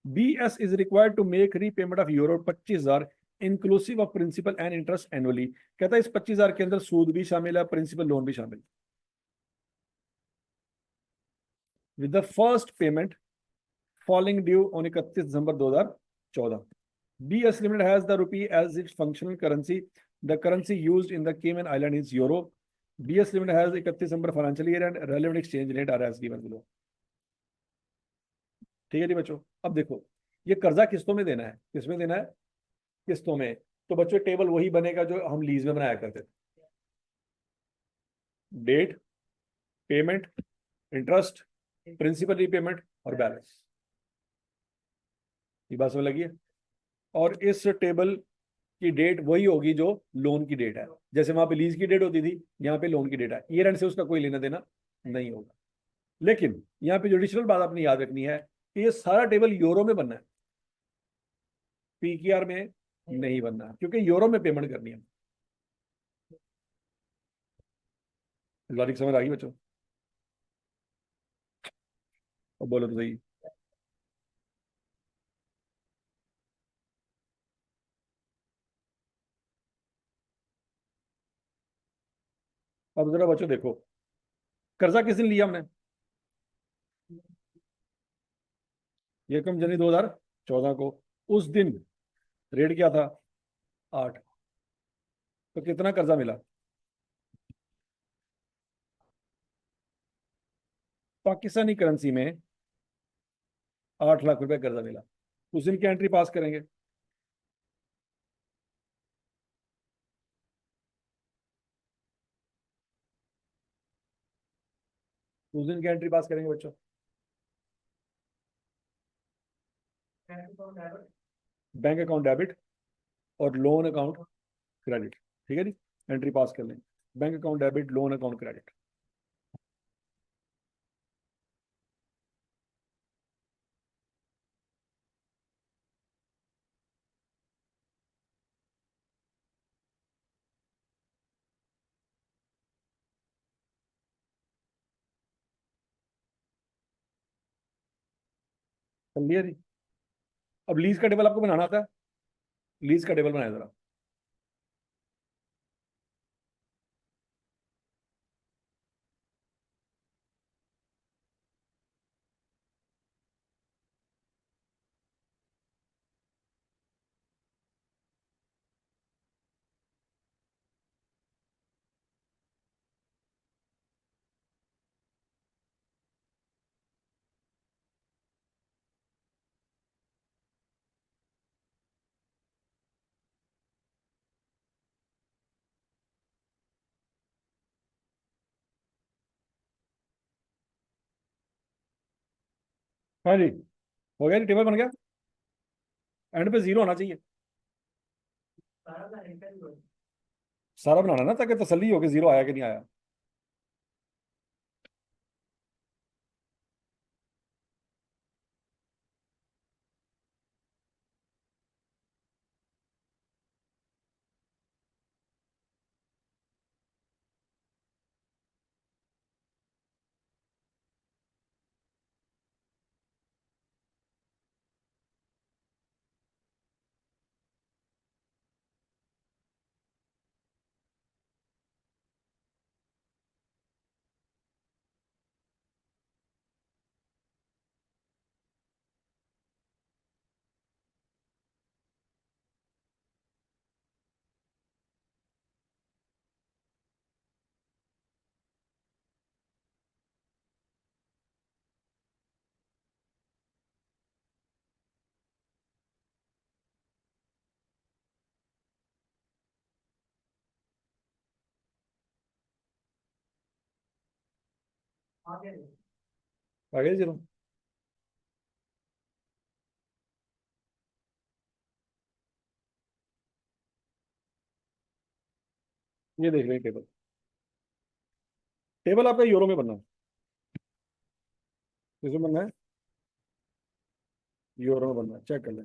Speaker 1: BS is required to make repayment of euro 25,000 inclusive of principal and interest annually. कहता है इस 25,000 के अंदर सूद भी शामिल है, प्रिंसिपल लोन भी शामिल, with the first payment falling due on 31 December 2014. BS Limited has the rupee as its functional currency. The currency used in the Cayman Island is euro. BS Limited has 31 December financial year end relevant exchange rate are as given below. ठीक है जी बच्चों। अब देखो, ये कर्जा किस्तों में देना है, किसमें देना है? किस्तों में। तो बच्चों टेबल वही बनेगा जो हम लीज में बनाया करते थे। Date, payment, interest, principal repayment और बैलेंस। ये बात समझ लगी है? और इस टेबल की डेट वही होगी जो लोन की डेट है। जैसे वहां पे लीज की डेट होती थी, यहाँ पे लोन की डेट है। ईयर एंड से उसका कोई लेना देना नहीं होगा। लेकिन यहाँ पे जो एडिशनल बात आपने याद रखनी है कि ये सारा टेबल यूरो में बनना है, PKR में नहीं बनना है, क्योंकि यूरो में पेमेंट करनी है। लॉजिक समझ आ गई बच्चों? अब बोलो तो सही। अब जरा बच्चों देखो, कर्जा किस दिन लिया हमने? ये कम जनवरी 2014 को। उस दिन रेट क्या था? 8। तो कितना कर्जा मिला? पाकिस्तानी करेंसी में 8 लाख रुपए कर्जा मिला। उस दिन क्या एंट्री पास करेंगे? उस दिन क्या एंट्री पास करेंगे बच्चों? बैंक अकाउंट डेबिट और लोन अकाउंट क्रेडिट। ठीक है जी, एंट्री पास कर लें। Bank account debit, loan account credit. कर लिया जी। अब लीज का टेबल आपको बनाना आता है? लीज का टेबल बनाया जरा। हाँ जी, हो गया जी, टेबल बन गया। एंड पे जीरो आना चाहिए।
Speaker 2: सारा का रिटर्न हो।
Speaker 1: सारा बनाना ना, ताकि तसल्ली हो कि जीरो आया कि नहीं आया।
Speaker 2: आगे
Speaker 1: आ गया जीरो। ये देख रहे हैं टेबल। टेबल आपका यूरो में बनना है। किसमें बनना है? यूरो में बनना है, चेक कर लें।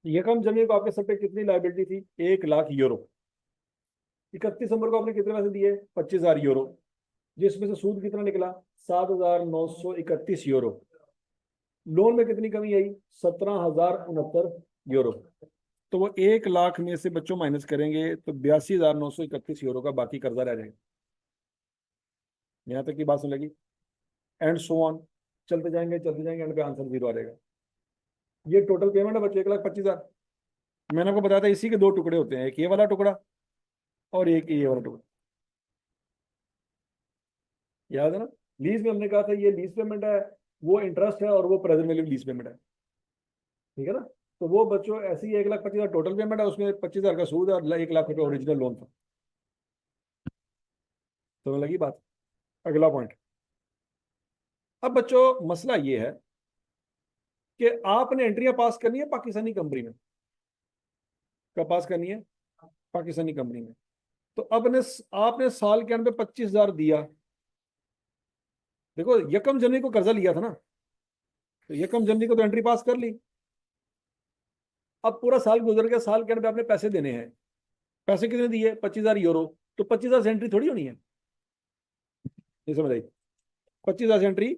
Speaker 1: यकम जनवरी को आपके सर पे कितनी लाइबिलिटी थी? 1 लाख यूरो। 31 दिसंबर को आपने कितने पैसे दिए? 25,000 यूरो। जिसमें से सूद कितना निकला? 7,931 यूरो। लोन में कितनी कमी आई? 17,069 यूरो। तो वो 1 लाख में से बच्चों माइनस करेंगे तो 82,931 यूरो का बाकी कर्जा रह जाएगा। यहाँ तक की बात सुन लगी? एंड सो ऑन, चलते जाएंगे, एंड पे आंसर जीरो आ जाएगा। ये टोटल पेमेंट है बच्चों, 1,25,000। मैंने आपको बताया था इसी के दो टुकड़े होते हैं, एक ये वाला टुकड़ा और एक ये वाला टुकड़ा। याद है ना? लीज में हमने कहा था ये लीज पेमेंट है, वो इंटरेस्ट है, और वो प्रेजेंट वैल्यू लीज पेमेंट है। ठीक है ना? तो वो बच्चों ऐसे ही 1,25,000 टोटल पेमेंट है, उसमें 25,000 का सूद है और 1 लाख रुपए ओरिजिनल लोन था। तो लगी बात? अगला पॉइंट। अब बच्चों मसला ये है कि आपने एंट्रियां पास करनी है पाकिस्तानी कंपनी में। कब पास करनी है? पाकिस्तानी कंपनी में। तो अब ने आपने साल के अंदर 25,000 दिया। देखो, यकम जनवरी को कर्जा लिया था ना, तो यकम जनवरी को तो एंट्री पास कर ली। अब पूरा साल गुजर गया, साल के अंदर आपने पैसे देने हैं। पैसे कितने दिए? 25,000 यूरो। तो 25,000 से एंट्री थोड़ी होनी है। नहीं समझ आई? 25,000 से एंट्री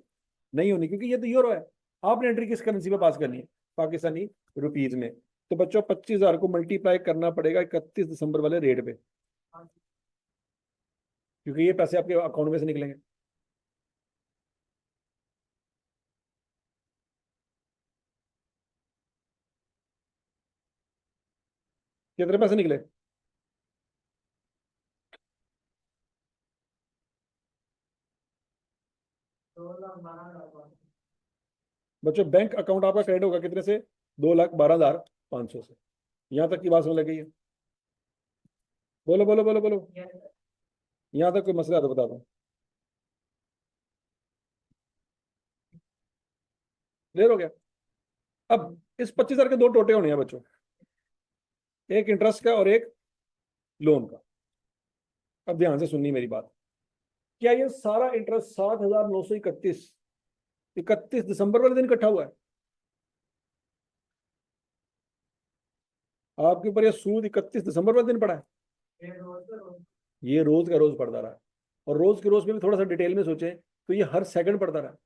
Speaker 1: नहीं होनी, क्योंकि ये तो यूरो है। आपने एंट्री किस करेंसी में पास करनी है? पाकिस्तानी रुपीज में। तो बच्चों 25,000 को मल्टीप्लाई करना पड़ेगा 31 दिसंबर वाले रेट पे, क्योंकि ये पैसे आपके अकाउंट में से निकलेंगे। कितने पैसे निकले?
Speaker 2: 2,12,000।
Speaker 1: बच्चों बैंक अकाउंट आपका क्रेडिट होगा कितने से? 2,12,500 से। यहां तक की बात समझ लग गई है? बोलो बोलो बोलो बोलो। यहां तक कोई मसला है तो बता दो। क्लियर हो गया? अब इस 25,000 के दो टोटे होने हैं बच्चों, एक इंटरेस्ट का और एक लोन का। अब ध्यान से सुननी मेरी बात। क्या ये सारा इंटरेस्ट 7,931 31 दिसंबर वाले दिन इकट्ठा हुआ है? आपके ऊपर ये सूद 31 दिसंबर वाले दिन पड़ा है?
Speaker 2: ये रोज का रोज।
Speaker 1: ये रोज का रोज पड़ता रहा। और रोज के रोज में भी थोड़ा सा डिटेल में सोचें तो ये हर सेकंड पड़ता रहा।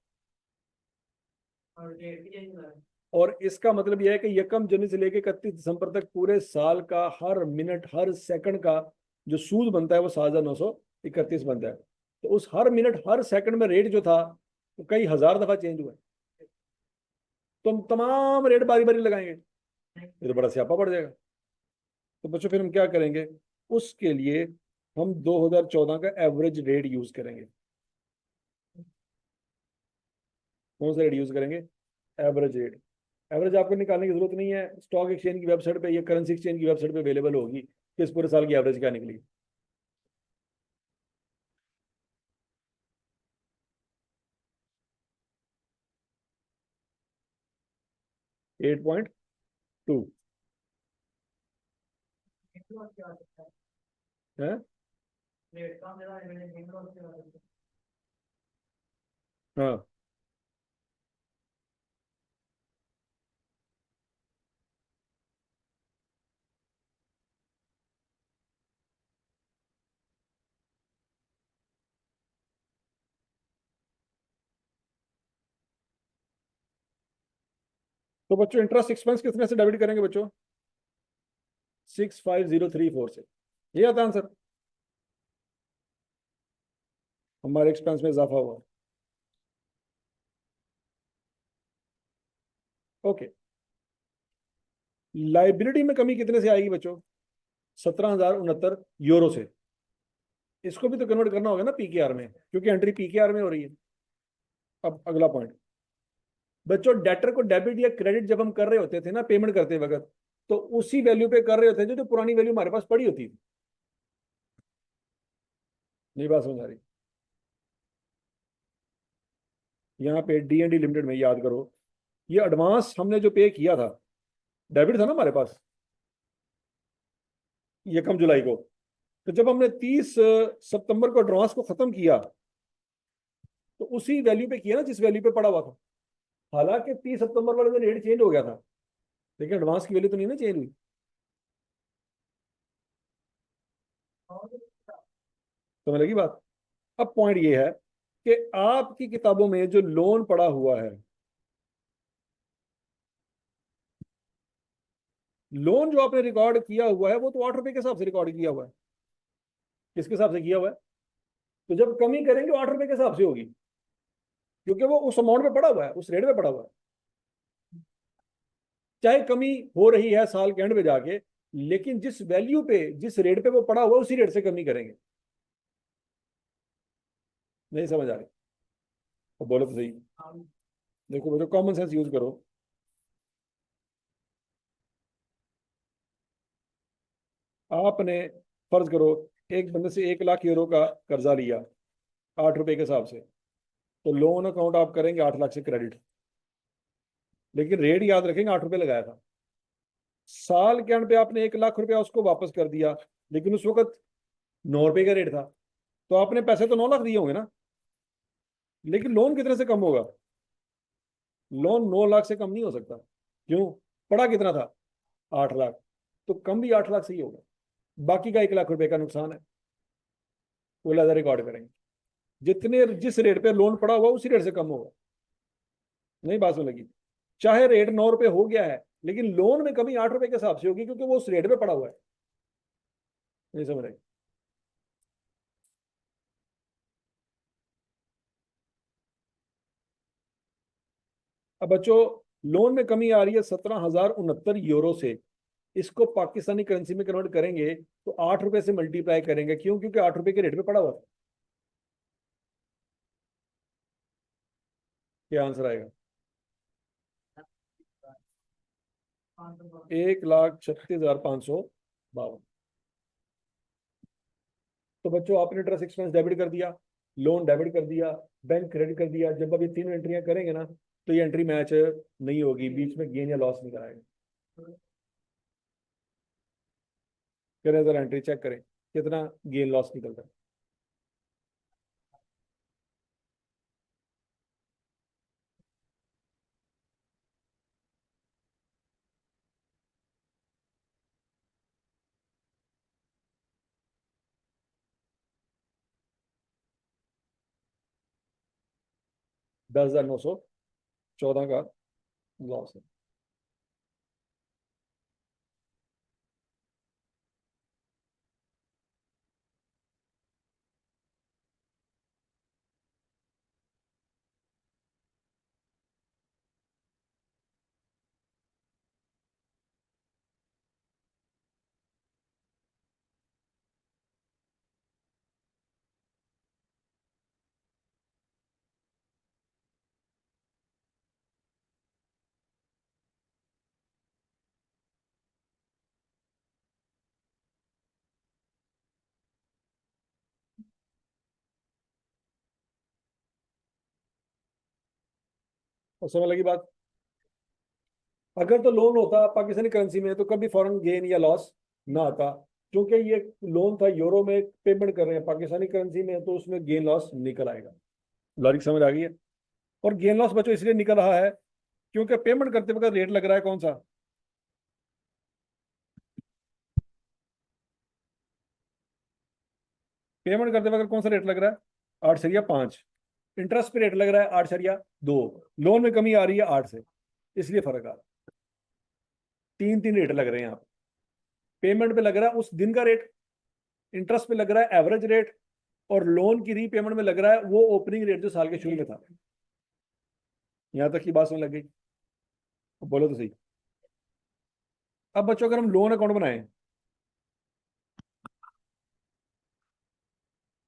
Speaker 2: और डेट भी चेंज हुआ है।
Speaker 1: और इसका मतलब यह है कि यकम जनवरी से लेकर 31 दिसंबर तक पूरे साल का हर मिनट हर सेकंड का जो सूद बनता है वो 7,931 बनता है। तो उस हर मिनट हर सेकंड में रेट जो था वो कई हजार दफा चेंज हुआ है। तो हम तमाम रेट बारी बारी लगाएंगे, ये तो बड़ा स्यापा पड़ जाएगा। तो बच्चों फिर हम क्या करेंगे? उसके लिए हम 2014 का एवरेज रेट यूज करेंगे। कौन सा रेट यूज करेंगे? Average rate. एवरेज आपको निकालने की जरूरत नहीं है, स्टॉक एक्सचेंज की वेबसाइट पे या करेंसी एक्सचेंज की वेबसाइट पे अवेलेबल होगी कि इस पूरे साल की एवरेज क्या निकली। 8.2
Speaker 2: इंक्लूड किया जा सकता
Speaker 1: है।
Speaker 2: है रेट कम ज्यादा मैंने इंक्लूड किया जा सकता
Speaker 1: हाँ, तो बच्चों इंटरेस्ट एक्सपेंस कितने से डेबिट करेंगे बच्चों? 65034 से। ये आता आंसर, हमारे एक्सपेंस में इजाफा हुआ। ओके, लाइबिलिटी में कमी कितने से आएगी बच्चों? 17,069 यूरो से। इसको भी तो कन्वर्ट करना होगा ना पीकेआर में, क्योंकि एंट्री पीकेआर में हो रही है। अब अगला पॉइंट बच्चों, डेटर को डेबिट या क्रेडिट जब हम कर रहे होते थे ना पेमेंट करते वक्त, तो उसी वैल्यू पे कर रहे होते थे जो पुरानी वैल्यू हमारे पास पड़ी होती थी। नहीं बात समझ आ रही? यहाँ पे डी एन डी लिमिटेड में याद करो, ये एडवांस हमने जो पे किया था, डेबिट था ना हमारे पास, ये कम जुलाई को। तो जब हमने 30 सितंबर को एडवांस को खत्म किया, तो उसी वैल्यू पे किया ना जिस वैल्यू पे पड़ा हुआ था। हालांकि 30 सितंबर वाले दिन रेट चेंज हो गया था, लेकिन एडवांस की वैल्यू तो नहीं ना चेंज हुई।
Speaker 2: है
Speaker 1: समझ लगी बात? अब पॉइंट ये है कि आपकी किताबों में जो लोन पड़ा हुआ है, लोन जो आपने रिकॉर्ड किया हुआ है वो तो 8 रुपए के हिसाब से रिकॉर्ड किया हुआ है। किसके हिसाब से किया हुआ है? तो जब कमी करेंगे वो 8 रुपए के हिसाब से होगी, क्योंकि वो उस अमाउंट पे पड़ा हुआ है, उस रेट पे पड़ा हुआ है। चाहे कमी हो रही है साल के एंड पे जाके, लेकिन जिस वैल्यू पे जिस रेट पे वो पड़ा हुआ है उसी रेट से कमी करेंगे। नहीं समझ आ रही? तो बोलो तो सही। देखो बच्चों, कॉमन सेंस यूज करो। आपने फर्ज करो एक बंदे से 1 लाख यूरो का कर्जा लिया 8 रुपए के हिसाब से, तो लोन अकाउंट आप करेंगे 8 लाख से क्रेडिट, लेकिन रेट याद रखेंगे 8 रुपए लगाया था। साल के एंड पे आपने 1 लाख रुपया उसको वापस कर दिया, लेकिन उस वक्त 9 रुपए का रेट था, तो आपने पैसे तो 9 लाख दिए होंगे ना, लेकिन लोन कितने से कम होगा? लोन 9 लाख से कम नहीं हो सकता। क्यों? पड़ा कितना था? 8 लाख। तो कम भी 8 लाख से ही होगा। बाकी का 1 लाख रुपए का नुकसान है, वो लहजा रिकॉर्ड करेंगे। जितने जिस रेट पे लोन पड़ा हुआ उसी रेट से कम होगा। नहीं बात सुन लगी? चाहे रेट 9 रुपए हो गया है, लेकिन लोन में कमी 8 रुपए के हिसाब से होगी, क्योंकि वो उस रेट पे पड़ा हुआ है। नहीं समझ रहे? अब बच्चों, लोन में कमी आ रही है 17,069 यूरो से। इसको पाकिस्तानी करेंसी में कन्वर्ट करेंगे तो 8 रुपए से मल्टीप्लाई करेंगे। क्यों? क्योंकि 8 रुपए के रेट पे पड़ा हुआ था। क्या आंसर आएगा? 1,36,552। तो बच्चों, आपने इंटरेस्ट एक्सपेंस डेबिट कर दिया, लोन डेबिट कर दिया, बैंक क्रेडिट कर दिया। जब अब ये तीनों एंट्रियां करेंगे ना, तो ये एंट्री मैच नहीं होगी, बीच में गेन या लॉस नहीं कराएगा। करें जरा एंट्री चेक करें कितना गेन लॉस निकलता है। 10,914 का लॉस है। और समझ लगी बात? अगर तो लोन होता पाकिस्तानी करेंसी में तो कभी फॉरेन गेन या लॉस ना आता, क्योंकि ये लोन था यूरो में, पेमेंट कर रहे हैं पाकिस्तानी करेंसी में, तो उसमें गेन लॉस निकल आएगा। लॉजिक समझ आ गई है? और गेन लॉस बच्चों इसलिए निकल रहा है क्योंकि पेमेंट करते वक्त रेट लग रहा है कौन सा? पेमेंट करते वक्त कौन सा रेट लग रहा है? 8.5। इंटरेस्ट पे रेट लग रहा है 8.2। लोन में कमी आ रही है 8 से, इसलिए फर्क आ रहा है। तीन तीन रेट लग रहे हैं यहाँ पे। पेमेंट पे लग रहा है उस दिन का रेट, इंटरेस्ट पे लग रहा है एवरेज रेट, और लोन की रीपेमेंट में लग रहा है वो ओपनिंग रेट जो साल के शुरू में था। यहां तक की बात समझ लग गई? बोलो तो सही। अब बच्चों अगर हम लोन अकाउंट बनाए,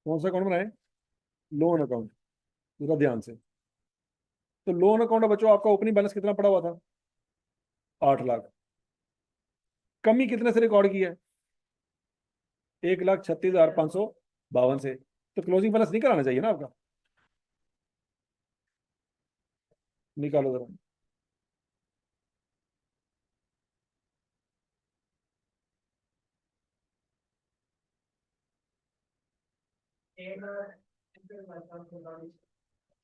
Speaker 1: कौन सा अकाउंट बनाए? Loan account. जरा ध्यान से। तो लोन अकाउंट है बच्चों, आपका ओपनिंग बैलेंस कितना पड़ा हुआ था? 8 लाख। कमी कितने से रिकॉर्ड की है? 1,36,552 से। तो क्लोजिंग बैलेंस नहीं कराना चाहिए ना आपका? निकालो जरा।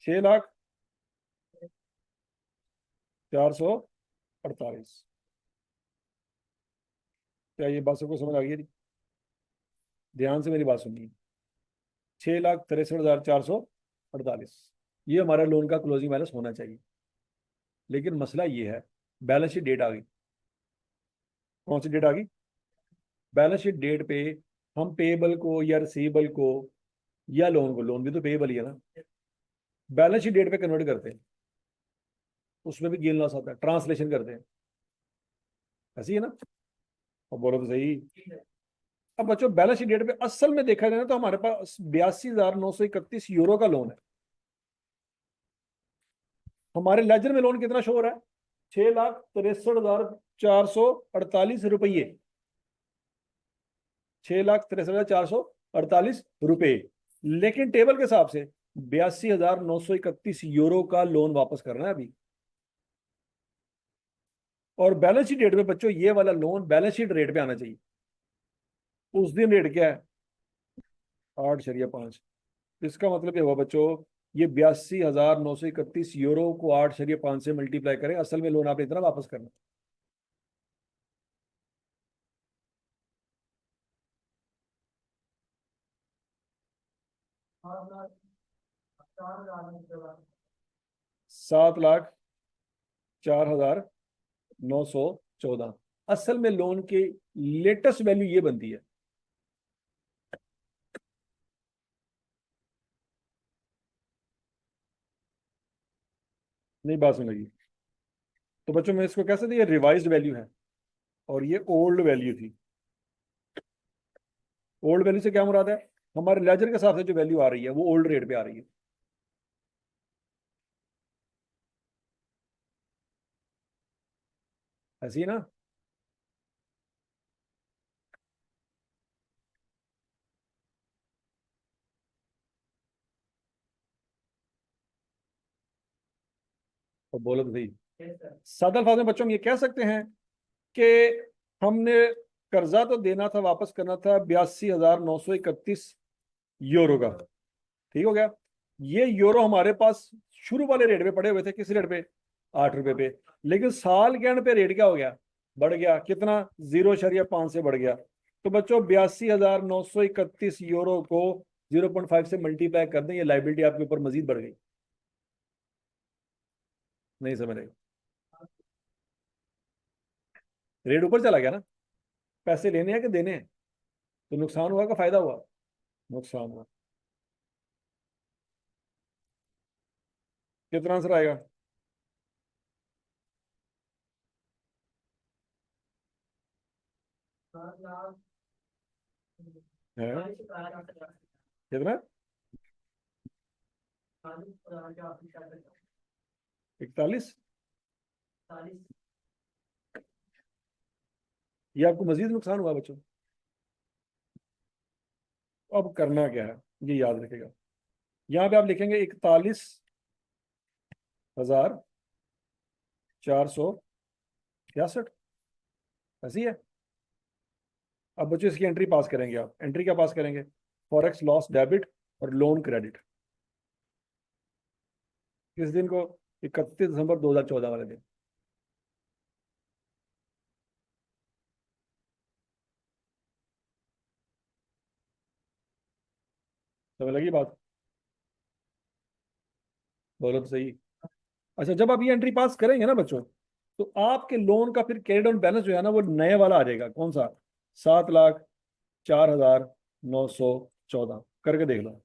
Speaker 1: 6,04,48। क्या ये बात सबको समझ आ गई? ध्यान से मेरी बात सुनिए। 6,63,448, ये हमारा लोन का क्लोजिंग बैलेंस होना चाहिए। लेकिन मसला ये है, बैलेंस शीट डेट आ गई। कौन सी डेट आ गई? बैलेंस शीट डेट पे हम पेएबल को या रिसीवेबल को या लोन को, लोन भी तो पेएबल ही है ना, बैलेंस शीट डेट पे कन्वर्ट करते हैं। उसमें भी गेन लॉस आता है, ट्रांसलेशन करते हैं। ऐसी है ना? और बोलो तो सही। अब बच्चों बैलेंस शीट डेट पे असल में देखा जाए ना तो हमारे पास 82,931 यूरो का लोन है। हमारे लेजर में लोन कितना शो हो रहा है? 6,63,448 रुपये। 6,63,448 रुपये। लेकिन टेबल के हिसाब से 82,931 यूरो का लोन वापस करना है अभी। और बैलेंस शीट रेट में बच्चों ये वाला लोन बैलेंस शीट रेट पे आना चाहिए। उस दिन रेट क्या है? 8.5। इसका मतलब ये हुआ बच्चों, ये 82,931 यूरो को 8.5 से मल्टीप्लाई करें, असल में लोन आपने इतना वापस करना।
Speaker 2: हाँ,
Speaker 1: 7,04,914। असल में लोन की लेटेस्ट वैल्यू ये बनती है। नहीं बात सुन लगी? तो बच्चों मैं इसको कह सकते ये रिवाइज्ड वैल्यू है और ये ओल्ड वैल्यू थी। ओल्ड वैल्यू से क्या मुराद है? हमारे लेजर के हिसाब से जो वैल्यू आ रही है वो ओल्ड रेट पे आ रही है। ऐसी है ना? तो बोलो तो सही। सादा अल्फाज में बच्चों हम ये कह सकते हैं कि हमने कर्जा तो देना था, वापस करना था 82,931 यूरो का। ठीक हो गया? ये यूरो हमारे पास शुरू वाले रेट पे पड़े हुए थे, किस रेट पे? 8 रुपए पे। लेकिन साल के एंड पे रेट क्या हो गया? बढ़ गया। कितना? 0.5 से बढ़ गया। तो बच्चों 82,931 यूरो को 0.5 से मल्टीप्लाई कर दें, ये लाइबिलिटी आपके ऊपर मजीद बढ़ गई। नहीं समझ रहे? रेट ऊपर चला गया ना। पैसे लेने हैं कि देने हैं? तो नुकसान हुआ का फायदा हुआ? नुकसान हुआ। कितना आंसर आएगा? है कितना? 41। ये आपको मजीद नुकसान हुआ बच्चों। अब करना क्या है ये याद रखेगा। यहाँ पे आप लिखेंगे 41,400 66 ऐसी है। अब बच्चों इसकी एंट्री पास करेंगे, आप एंट्री क्या पास करेंगे? फॉरेक्स लॉस डेबिट और लोन क्रेडिट। किस दिन को? 31 दिसंबर 2014 वाले दिन। समझ लगी बात? बोलो तो सही। अच्छा, जब आप ये एंट्री पास करेंगे ना बच्चों, तो आपके लोन का फिर कैरी डाउन बैलेंस जो है ना वो नए वाला आ जाएगा। कौन सा? 7,04,914। करके देख लो।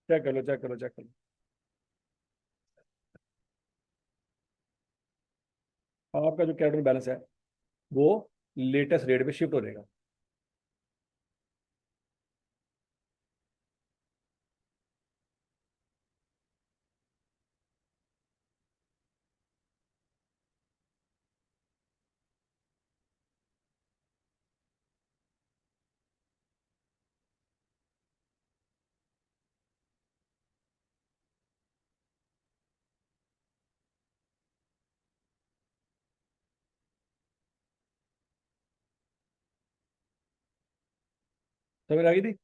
Speaker 1: चेक कर लो, चेक कर लो, चेक कर लो। आपका जो कैरी डाउन बैलेंस है वो लेटेस्ट रेट पे शिफ्ट हो जाएगा। समझ आ गई थी?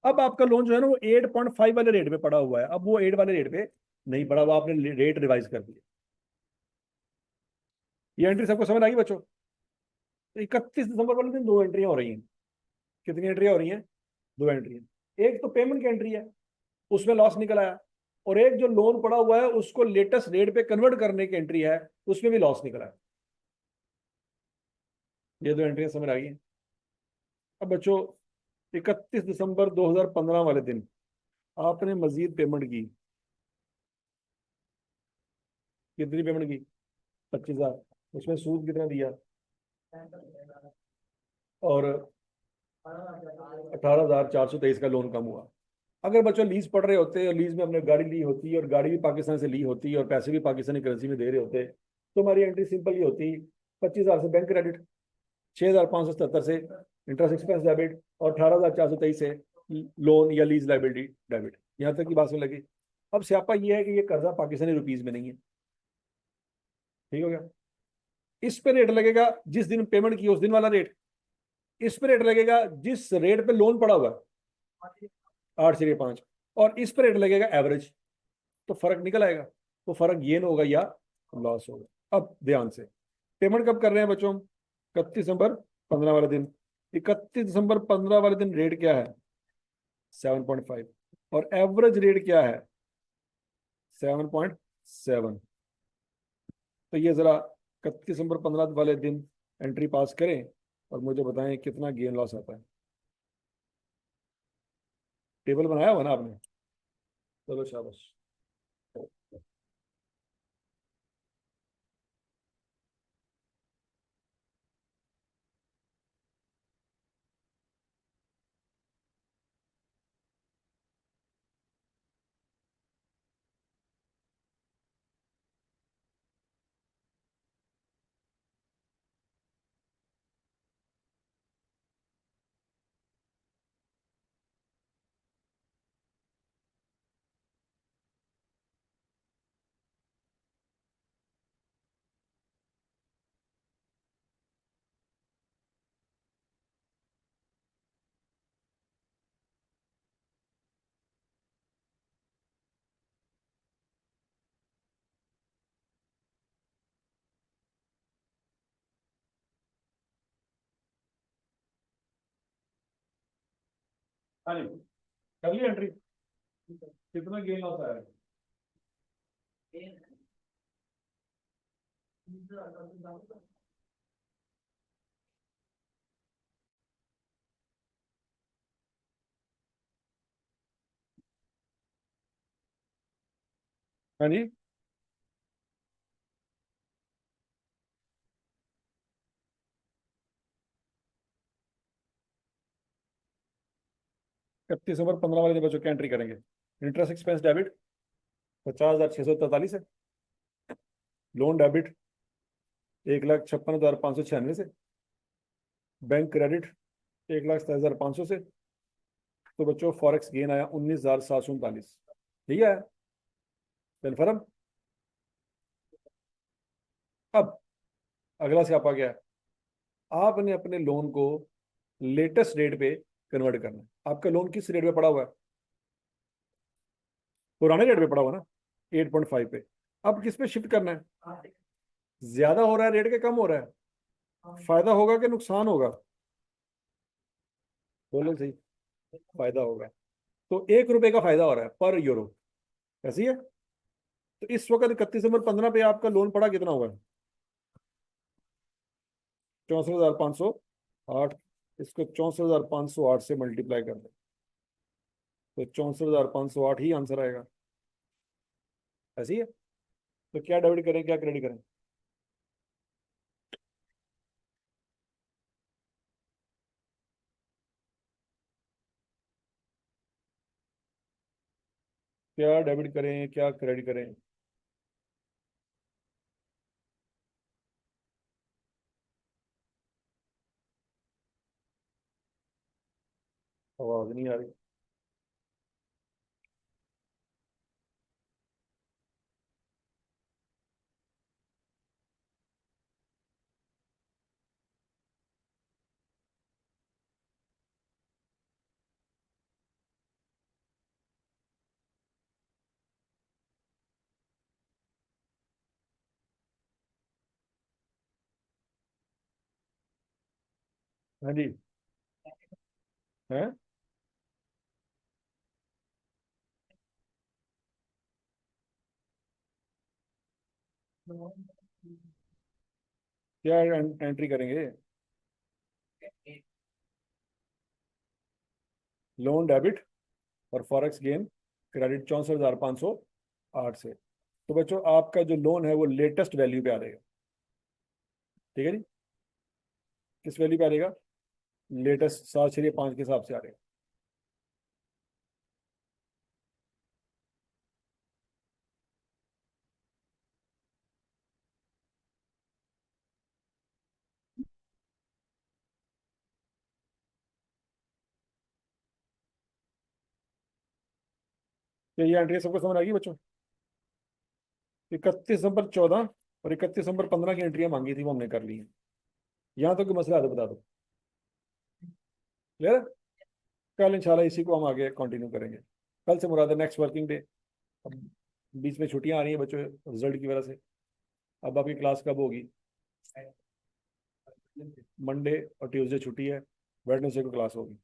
Speaker 1: अब आपका लोन जो है ना वो 8.5 वाले रेट पे पड़ा हुआ है। अब वो 8 वाले रेट पे नहीं पड़ा हुआ, आपने रेट रिवाइज कर दिया। ये एंट्री सबको समझ आ गई बच्चों? तो 31 दिसंबर वाले दिन दो एंट्रियां हो रही हैं। कितनी एंट्रियां हो रही हैं? दो एंट्रियां। एक तो पेमेंट की एंट्री है, उसमें लॉस निकल आया। और एक जो लोन पड़ा हुआ है उसको लेटेस्ट रेट पे कन्वर्ट करने की एंट्री है, उसमें भी लॉस निकल आया। ये दो एंट्रियां समझ आ गई हैं। अब बच्चों, 31 दिसंबर 2015 वाले दिन आपने मजीद पेमेंट की। कितनी पेमेंट की? 25,000। उसमें सूद कितना दिया? और 18,423 का लोन कम हुआ। अगर बच्चों लीज पढ़ रहे होते और लीज में हमने गाड़ी ली होती और गाड़ी भी पाकिस्तान से ली होती और पैसे भी पाकिस्तानी करेंसी में दे रहे होते, तो हमारी एंट्री सिंपल ही होती। 25,000 से बैंक क्रेडिट, 6,577 से इंटरेस्ट एक्सपेंस डेबिट और 18,423 से लोन या लीज लाइबिलिटी डेबिट। यहाँ तक की बात सुन लगी? अब स्यापा ये है कि ये कर्जा पाकिस्तानी रुपीज में नहीं है। ठीक हो गया? इस पे रेट लगेगा जिस दिन पेमेंट की उस दिन वाला रेट। इस पे रेट लगेगा जिस रेट पे लोन पड़ा हुआ है, 8 से 5। और इस पे रेट लगेगा एवरेज। तो फर्क निकल आएगा। तो फर्क गेन होगा या लॉस होगा। अब ध्यान से, पेमेंट कब कर रहे हैं बच्चों हम? 31 दिसंबर 15 वाले दिन। 31 दिसंबर 15 वाले दिन रेट क्या है? 7.5। और एवरेज रेट क्या है? 7.7। तो ये जरा 31 दिसंबर 15 वाले दिन एंट्री पास करें और मुझे बताएं कितना गेन लॉस आता है। टेबल बनाया हुआ ना आपने? चलो शाबाश। हाँ जी, कर ली एंट्री? कितना गेन लॉस आया? हाँ जी, 31 दिसंबर 15 वाले दिन बच्चों क्या एंट्री करेंगे? इंटरेस्ट एक्सपेंस डेबिट 50,643 है। लोन डेबिट 1,56,596 से। बैंक क्रेडिट 1,27,500 से। तो बच्चों फॉरेक्स गेन आया 19,739। ठीक है, कन्फर्म। अब अगला स्यापा क्या है, आपने अपने लोन को लेटेस्ट रेट पे कन्वर्ट करना है। आपका लोन किस रेट पे पड़ा हुआ है? पुराने रेट पे पड़ा हुआ ना, 8.5 पे। अब किस पे शिफ्ट करना है? ज्यादा हो रहा है रेट के, कम हो रहा है? फायदा होगा कि नुकसान होगा? बोलो सही। फायदा होगा। तो 1 रुपए का फायदा हो रहा है पर यूरो। ऐसी है। तो इस वक्त 31 नंबर 15 पे आपका लोन पड़ा कितना हुआ है? 64,508। इसको 64,508 से मल्टीप्लाई कर दो, तो 64,508 ही आंसर आएगा। ऐसी है। तो क्या डेबिट करें, क्या क्रेडिट करें? क्या डेबिट करें, क्या क्रेडिट करें? आवाज नहीं आ रही। हाँ जी। है। क्या एंट्री करेंगे? लोन डेबिट और फॉरेक्स गेन क्रेडिट 64,508 से। तो बच्चों आपका जो लोन है वो लेटेस्ट वैल्यू पे आ जाएगा। ठीक है जी। किस वैल्यू पे आ जाएगा? लेटेस्ट 7,605 के हिसाब से आ जाएगा। तो ये एंट्री सबको समझ आ गई बच्चों? 31 नंबर 14 और 31 नंबर 15 की एंट्रियां मांगी थी, वो हमने कर ली है। यहाँ तो कोई मसला है तो बता दो। क्लियर? कल इंशाल्लाह इसी को हम आगे कंटिन्यू करेंगे। कल से मुराद है नेक्स्ट वर्किंग डे। अब बीच में छुट्टियां आ रही हैं बच्चों, रिजल्ट की वजह से। अब आपकी क्लास कब होगी? मंडे और ट्यूसडे छुट्टी है, वेडनेसडे को क्लास होगी।